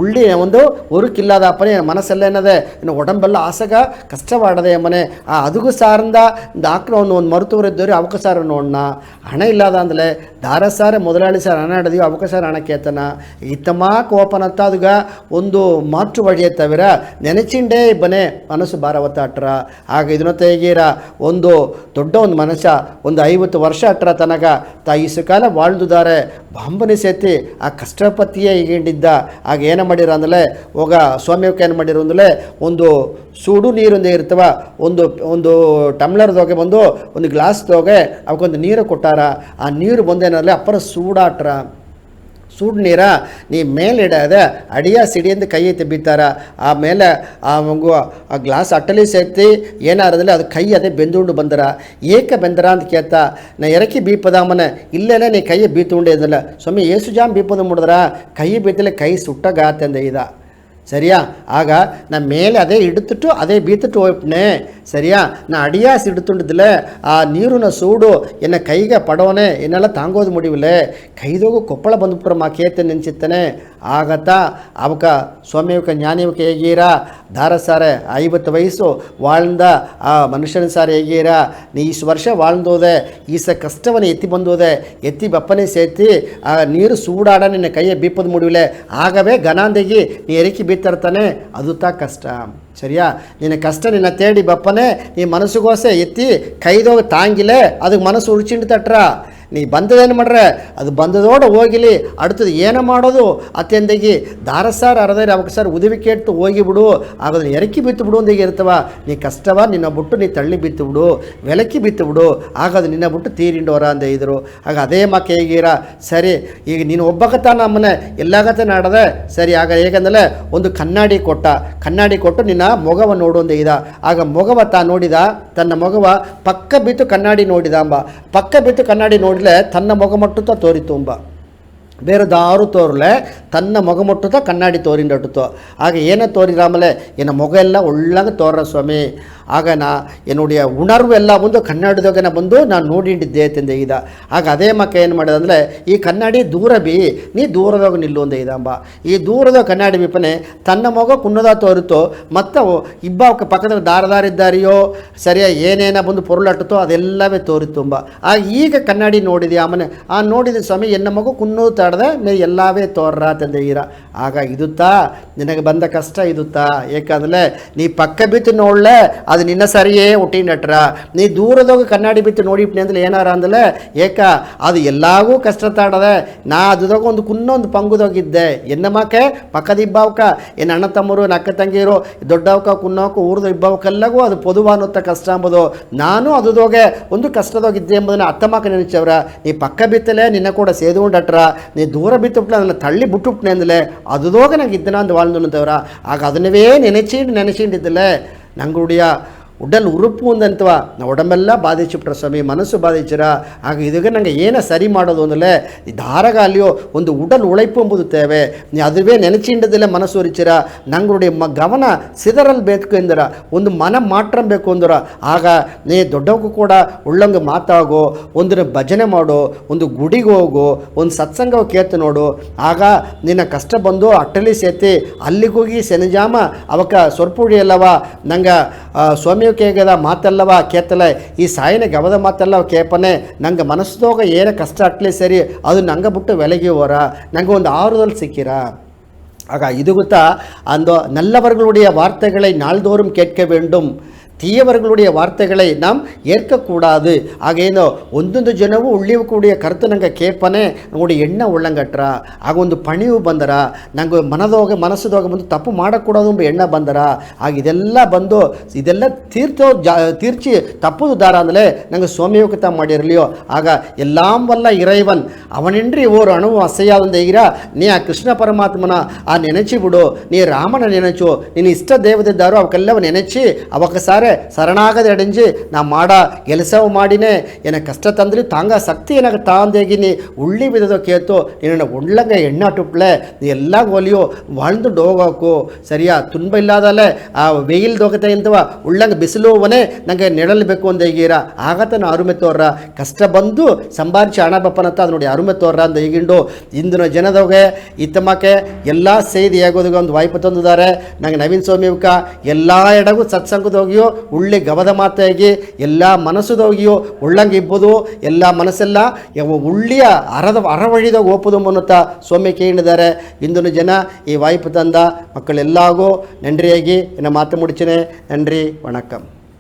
ಉಳ್ಳಿ ಒಂದು ಉರುಕಿಲ್ಲದಪ್ಪನೇ ಮನಸ್ಸೆಲ್ಲ ಏನದೆ ಇನ್ನು ಒಡಂಬೆಲ್ಲ ಆಸಗ ಕಷ್ಟವಾಡದೆ ಮನೆ ಅದಕ್ಕೂ ಸಾರಿಂದ ಡಾಕ್ಟ್ರ್ ಒಂದು ಮರುತವ್ರು ಇದ್ದವ್ರು ಅವಕ್ಕ ಸಾರ ನೋಡೋಣ. ಹಣ ಇಲ್ಲದ ಅಂದಲೇ ದಾರ ಸಾರ ಮೊದಲಾಳಿ ಸಾರ್ ಹಣ ಹಿಡಿದೀವಿ ಅವಕ್ಕ ಸಾರ ಹಣ ಕೇತನ ಇತ್ತಮ್ಮ ಕೋಪನತ್ತ ಅದಗ ಒಂದು ಮಾತು ವಡಿಯ ತವಿರ ನೆನೆಚಿಂಡೇ ಬನೆ ಮನಸ್ಸು ಭಾರವತ್ತ ಅಟ್ರ. ಆಗ ಇದನ್ನ ತೆಗೀರ ಒಂದು ದೊಡ್ಡ ಒಂದು ಮನುಷ್ಯ ಒಂದು 50 ವರ್ಷ ಅಟ್ರ ತನಗ ಇಸು ಕಾಲ வாழ்ದುದಾರೆ ಬಾಂಬನಿ ಸೇತಿ ಆ ಕಷ್ಟಪತಿಯೇ ಈಗಿಂಡಿದ್ದ. ಆಗ ಏನು ಮಾಡಿರ ಅಂದಲೇ ಹೋಗ ಸ್ವಾಮಿಯಕ್ಕೆ ಏನು ಮಾಡಿರು ಅಂದಲೇ ಒಂದು ಸುಡು ನೀರೊಂದೇ ಇರ್ತವ ಒಂದು ಒಂದು ಟಮ್ಲರ್ದೋಗೆ ಬಂದು ಒಂದು ಗ್ಲಾಸ್ದೋಗೆ ಅವಕ್ಕೊಂದು ನೀರು ಕೊಟ್ಟಾರ. ಆ ನೀರು ಬಂದೇನಲ್ಲೇ ಅಪ್ಪರ ಸೂಡಾಟ್ರ ಸೂಡು ನೀರ ನೀ ಮೇಲಿಡದೆ ಅಡಿಯ ಸಿಡಿಯಿಂದ ಕೈ ಎತ್ತಿ ಬೀತಾರ. ಆಮೇಲೆ ಆ ಗ್ಲಾಸ್ ಅಟ್ಟಲಿ ಸೇರ್ತಿ ಏನಾರದಲ್ಲಿ ಅದು ಕೈ ಅದೇ ಬೆಂದುಂಡು ಬಂದರ ಏಕೆ ಬೆಂದರ ಅಂತ ಕೇಳ್ತಾ ನಾ ಎರಕಿ ಬೀಪದ ಮನೆ ಇಲ್ಲೇನೆ ನೀ ಕೈ ಬೀತುಂಡೆ ಇದಲ್ಲ ಸ್ವಾಮಿ ಏಸು ಜಾಮ್ ಬೀಪದ ಮುಡಿದ್ರ ಕೈ ಬೀತಲೆ ಕೈ ಸುಟ್ಟಗಾತಂದೆ ಇದ ಸರಿಯಾ. ಆಗ ನಾ ಮೇಲೆ ಅದೇ ಇಡುತ್ತಿಟ್ಟು ಅದೇ ಬೀತಿಟ್ಟು ಹೋಯ್ಪನೆ ಸರಿಯಾ, ನಾ ಅಡಿಯಾಸಿ ಇಡುತ್ತುಂಡಿದ್ದಿಲ್ಲ ಆ ನೀರಿನ ಸೂಡು ಎನ್ನ ಕೈಗೆ ಪಡೋನೆ ಎನ್ನೆಲ್ಲ ತಾಂಗೋದು ಮುಡಿವಿಲ್ಲ ಕೈದೋಗು ಕೊಪ್ಪಳ ಬಂದುಬಿಟ್ರೆ ಮಾ ಕೇತೆ ನೆನ್ಸಿತ್ತಾನೆ. ಆಗತ್ತ ಅವಕ ಸ್ವಾಮಿಯವಕ ಜ್ಞಾನಿಯವಕ ಹೇಗೀರ ದಾರ ಸಾರೆ 50 ವಯಸ್ಸು வாழ்ந்த ಆ ಮನುಷ್ಯನ ಸಾರೆ ಹೇಗೀರ ನೀ ಇಷ್ಟು ವರ್ಷ வாழ்ந்தೋದೆ ಈಸ ಕಷ್ಟವನ್ನು ಎತ್ತಿ ಬಂದೋದೆ ಎತ್ತಿ ಬಪ್ಪನೆ ಸೇತಿ ಆ ನೀರು ಸೂಡಾಡ ನಿನ್ನ ಕೈಯ ಬೀಪದ ಮುಡಿವಿಲೆ ಆಗವೇ ಗನಾಂದೆಗಿ ನೀ ಎರಕಿ ಬೀತರ್ತಾನೆ ಅದು ತಾ ಕಷ್ಟ ಸರಿಯಾ. ನಿನ್ನ ಕಷ್ಟ ನಿನ್ನ ತೇಡಿ ಬಪ್ಪನೆ ನೀ ಮನಸ್ಸುಗೋಸೆ ಎತ್ತಿ ಕೈದೋಗ ತಾಂಗಿಲೆ ಅದಕ್ಕೆ ಮನಸ್ಸು ಉಳ್ಚಿಂಡು ತಟ್ರ ನೀ ಬಂದದೇನು ಮಾಡ್ರೆ ಅದು ಬಂದದೋಡ ಹೋಗಿಲಿ அடுத்தது ಏನು ಮಾಡೋದು ಅತ್ಯಂದಾಗಿ ದಾರ ಸಾರ್ ಅರದರೆ ಅವಕ್ಕೆ ಸರ್ ಉದವಿ ಕೇಟ್ಟು ಹೋಗಿಬಿಡು ಆಗೋದನ್ನ ಎರಕಿ ಬಿತ್ತು ಬಿಡು ಅಂದಾಗ ಇರ್ತವ. ನೀ ಕಷ್ಟವ ನಿನ್ನ ಬಿಟ್ಟು ನೀ ತಳ್ಳಿ ಬಿತ್ತು ಬಿಡು ಬೆಳಕಿ ಬಿತ್ತು ಬಿಡು ಆಗೋದು ನಿನ್ನ ಬಿಟ್ಟು ತೀರಿಂಡೋರ ಅಂದ ಇದ್ರು. ಆಗ ಅದೇ ಮಕ್ಕ ಹೇಗೀರ ಸರಿ ಈಗ ನೀನು ಒಬ್ಬಕತ್ತ ನಮ್ಮನೆ ಎಲ್ಲಾಗತ್ತೆ ನಾಡದೆ ಸರಿ. ಆಗ ಹೇಗಂದಲೆ ಒಂದು ಕನ್ನಡಿ ಕೊಟ್ಟು ನಿನ್ನ ಮೊಗವ ನೋಡು ಅಂದ ಇದ. ಆಗ ಮೊಗವ ನೋಡಿದ ತನ್ನ ಮೊಗವ ಪಕ್ಕ ಬಿತ್ತು ಕನ್ನಡಿ ನೋಡಿದ ಅಂಬ ಪಕ್ಕ ಬಿತ್ತು ಕನ್ನಡಿ ನೋಡಿ ತನ್ನ ಮೊಗ ಮಟ್ಟುತ್ತ ತೋರಿತು ಅಂಬ ಬೇರೆ ದಾರು ತೋರ್ಲೆ ತನ್ನ ಮೊಗ ಮುಟ್ಟುತ್ತ ಕನ್ನಡಿ ತೋರಿಂಡಟ್ಟುತ್ತೋ. ಆಗ ಏನ ತೋರಿರಾಮಲೆ ಏನ ಮೊಗ ಎಲ್ಲ ಒಳ್ಳಂಗೆ ತೋರ ಸ್ವಾಮಿ. ಆಗ ನಾ ಎನ್ನುಡಿಯ ಉಣರ್ವು ಎಲ್ಲ ಬಂದು ಕನ್ನಡಿದಾಗ ಬಂದು ನಾನು ನೋಡಿದ್ದೆ ತಂದೆ ಇದ. ಆಗ ಅದೇ ಮಕ್ಕ ಏನು ಮಾಡಿದೆ ಅಂದರೆ ಈ ಕನ್ನಡಿ ದೂರ ನೀ ದೂರದಾಗ ನಿಲ್ಲು ಅಂದೆ ಇದಂಬ. ಈ ದೂರದ ಕನ್ನಡಿ ಬಿಪ್ಪನೆ ತನ್ನ ಮೊಗ ಕುನ್ನದ ತೋರಿತೋ ಮತ್ತು ಇಬ್ಬ ಪಕ್ಕದ ದಾರದಾರಿದ್ದಾರೆಯೋ ಸರಿಯಾ ಏನೇನ ಬಂದು ಪೊರುಳಟ್ಟುತ್ತೋ ಅದೆಲ್ಲವೇ ತೋರಿತುಂಬ. ಆಗ ಈಗ ಕನ್ನಡಿ ನೋಡಿದೆ ಆಮೇಲೆ ನೋಡಿದ ಸ್ವಾಮಿ ಎನ್ನ ಮಗು ಕುನ್ನೋದು ತಡದೆ ಮೇ ಎಲ್ಲವೇ ತೋರ್ರ ತಂದೆ ಈರ. ಆಗ ಇದುತ್ತಾ ನಿನಗೆ ಬಂದ ಕಷ್ಟ ಇದುತ್ತಾ ಏಕೆಂದರೆ ನೀ ಪಕ್ಕ ಬಿತ್ತು ನೋಡ್ಲೆ ಅದು ನಿನ್ನ ಸರಿಯೇ ಹುಟ್ಟಿನಟ್ರ ನೀ ದೂರದೋಗ ಕನ್ನಡಿ ಬಿತ್ತು ನೋಡಿಪ್ನಿ ಅಂದ್ರೆ ಏನಾರ ಅಂದಲೆ ಏಕ ಅದು ಎಲ್ಲಾಗೂ ಕಷ್ಟ ತಾಡದೆ ನಾ ಅದಾಗ ಒಂದು ಕುನ್ನೊಂದು ಪಂಗುದೋಗಿದ್ದೆ ಎನ್ನ ಮಕ್ಕೆ ಪಕ್ಕದ ಇಬ್ಬಾವಕ ಏನು ಅಣ್ಣ ತಮ್ಮರು ಅಕ್ಕ ತಂಗಿರು ದೊಡ್ಡವಕ ಕುನ್ನೋಕ ಊರ್ದ ಇಬ್ಬಾವಕ್ಕೆಲ್ಲಗೂ ಅದು ಪೊದುವಾನುತ್ತ ಕಷ್ಟ ಅಂಬೋದು ನಾನು ಅದುದೋಗೆ ಒಂದು ಕಷ್ಟದೋಗಿದ್ದೆ ಎಂಬುದನ್ನು ಅತ್ತಮ್ಮಕ್ಕ ನೆನೆಸವ್ರ. ನೀ ಪಕ್ಕ ಬಿತ್ತಲೆ ನಿನ್ನ ಕೂಡ ಸೇದುಕೊಂಡಟ್ರ ನೀ ದೂರ ಬಿತ್ತುಬಿಟ್ಲೆ ಅದನ್ನು ತಳ್ಳಿ ಬಿಟ್ಟುಬಿಟ್ನೆ ಅಂದಲೆ ಅದುದೋಗ ನಂಗೆ ಇದ್ದನ ಅಂದು வாழ்ந்து ಅಂತವ್ರ. ಆಗ ಅದನ್ನವೇ ನೆನೆಸಿಂಡಿದ್ದಿಲ್ಲ ನಂಗುಡಿಯ ಉಡಲ್ ಉರುಪು ಅಂದಂತವ ನಾ ಉಡಂಬೆಲ್ಲ ಬಾಧಿಸಿಬಿಟ್ರ ಸ್ವಾಮಿ ಮನಸ್ಸು ಬಾಧಿಸಿರ. ಆಗ ಇದಕ್ಕೆ ನಂಗೆ ಏನ ಸರಿ ಮಾಡೋದು ಅಂದರೆ ಈ ದಾರಗ ಅಲ್ಲಿಯೋ ಒಂದು ಉಡಲ್ ಉழைಪು ಎಂಬುದು ತೇವೆ ನೀ ಅದುವೇ ನೆನೆಚಿಂಡದಿಲ್ಲ ಮನಸ್ಸು ಉರಿಚಿರ ನಂಗುಡಿ ಗಮನ ಸಿದರಲ್ಲಿ ಬೇಕು ಎಂದರ ಒಂದು ಮನ ಮಾಟ್ರ ಬೇಕು ಅಂದರ. ಆಗ ನೀ ದೊಡ್ಡವಕ್ಕೂ ಕೂಡ ಉಳ್ಳಂಗೆ ಮಾತಾಗೋ ಒಂದನ್ನು ಭಜನೆ ಮಾಡೋ ಒಂದು ಗುಡಿಗೆ ಹೋಗು ಒಂದು ಸತ್ಸಂಗವ ಕೇತು ನೋಡು. ಆಗ ನಿನ್ನ ಕಷ್ಟ ಬಂದು ಅಟ್ಟಲಿ ಸೇತಿ ಅಲ್ಲಿಗೋಗಿ ಸೆನಜಾಮ ಅವಕ್ಕ ಸೊರ್ಪುಡಿ ಅಲ್ಲವ ನಂಗೆ ಸ್ವಾಮಿ ಕೇಗದ ಮಾತೆಲ್ಲವ ಕೇತಲೆ ಈ ಸಾಯಿನ ಗವದ ಮಾತೆಲ್ಲವ ಕೇಪನೆ ನಂಗೆ ಮನಸ್ಸದೋಗ ಏನೇ ಕಷ್ಟ ಅಟ್ಲಿ ಸರಿ ಅದು ನಂಗೆ ಬಿಟ್ಟು ಬೆಳಗ್ಗೆ ಹೋರ ನಂಗೆ ಒಂದು ಆರುದಲ್ಲಿ ಸಿಕ್ಕಿರ. ஆக இது குத்தா அந்த நல்லவர்களுடைய வார்த்தைகளை நாள்தோறும் கேட்க வேண்டும். தீயவர்களுடைய வார்த்தைகளை நாம் ஏற்கக்கூடாது. ஆகையினோ ಒಂದೊಂದು ಜನವು ಉಳ್ಳಿವು ಕೂಡಿಯ ಕರ್ತನಂಗೆ ಕೇಪನೆ ನೋಡಿ ಎಣ್ಣ ಉಳ್ಳಂಗಟ್ರ ಆಗ ಒಂದು ಪಣಿವು ಬಂದರ ನಂಗೆ ಮನಸ್ಸದೋಗ ಬಂದು ತಪ್ಪು ಮಾಡக்கூடாது ಎಂಬ ಎಣ್ಣ ಬಂದರ ಆಗ ಇದೆಲ್ಲ ಬಂದು ಇದೆಲ್ಲ ತೀರ್ಚಿ ತಪ್ಪುದು ದಾರ ಅಂದರೆ ನಂಗೆ ಸೋಮಯೋಗಿತ ಮಾಡಿರಲಿಯೋ ಆಗ ಎಲ್ಲಾಂ ವಲ್ಲ ಇರೈವನ್ ಅವನಿಂಡ್ರಿ ಓರು ಅಣುವು ಅಸಹ್ಯಾದಂದೀರ ನೀ ಆ ಕೃಷ್ಣ ಪರಮಾತ್ಮನ ಆ ನೆನೆಚಿ ಬಿಡು, ನೀ ರಾಮನ ನೆನೆಚು, ನೀನು ಇಷ್ಟ ದೇವದಿದ್ದಾರೋ ಅವಕ್ಕೆಲ್ಲವ ನೆನೆಚಿ ಅವಕ್ಕಸಾರೆ ಶರಣಾಗದೆ ಅಡಿಂಜಿ ನಾ ಮಾಡ ಕೆಲಸವು ಮಾಡಿನೇ ಏನ ಕಷ್ಟ ತಂದ್ರಿ ತಾಂಗ ಶಕ್ತಿ ಏನಾಗ ತಾಂದೇಗಿನಿ ಉಳ್ಳಿ ಬಿದ್ದೋ ಕೇತು ನಿನ್ನ ಉಳ್ಳಂಗ ಎಣ್ಣೆ ಟುಪ್ಲೆ ನೀ ಎಲ್ಲ ಒಲಿಯೋ வாழ்ந்து ಡೋಗಾಕು ಸರಿಯಾ ತುಂಬ ಇಲ್ಲಾದಲ್ಲೇ ಆ ವೆಯಿಲ್ ದೋಗತೆ ಇಂತವ ಉಳ್ಳಂಗ ಬಿಸಿಲುವನೇ ನಂಗೆ ನೆಡಲ್ಬೇಕು ಅಂತ ಈಗೀರ ಆಗತನ ಅರುಮೆ ತೋರ್ರ ಕಷ್ಟ ಬಂದು ಸಂಭಾರಿಸಿ ಹಣ ಬಪ್ಪನತ್ತ ಅದು ನೋಡಿ ಅರುಮೆ ತೋರ್ರ ಅಂತ ಈಗಿಂಡು ಇಂದಿನ ಜನದೋಗೆ ಇತ್ತಮಕ್ಕೆ ಎಲ್ಲ ಸೇದಿ ಆಗೋದಿಗೆ ಒಂದು ವಾಯ್ಪು ತಂದಿದ್ದಾರೆ. ನಂಗೆ ನವೀನ್ ಸ್ವಾಮಿಕ ಎಲ್ಲ ಎಡಗೂ ಸತ್ಸಂಗದೋಗಿಯೋ ಉಳ್ಳಿ ಗವದ ಮಾತಾಗಿ ಎಲ್ಲ ಮನಸ್ಸುದೋಗಿಯೋ ಉಳ್ಳಂಗೆ ಇಬ್ಬದು ಎಲ್ಲ ಮನಸ್ಸೆಲ್ಲ ಉಳ್ಳಿಯ ಅರವಳಿದಾಗ ಓಪುದು ಮುನ್ನುತ್ತ ಸ್ವಾಮಿ ಕೇಳಿದ್ದಾರೆ. ಇಂದಿನ ಜನ ಈ ವಾಯ್ಪು ತಂದ ಮಕ್ಕಳೆಲ್ಲಾಗೂ ನನ್ರಿಯಾಗಿ ಇನ್ನು ಮಾತು ಮುಡಿಚಿನೆ. ನನ್ರಿ ವಣಕ್ಕಂ.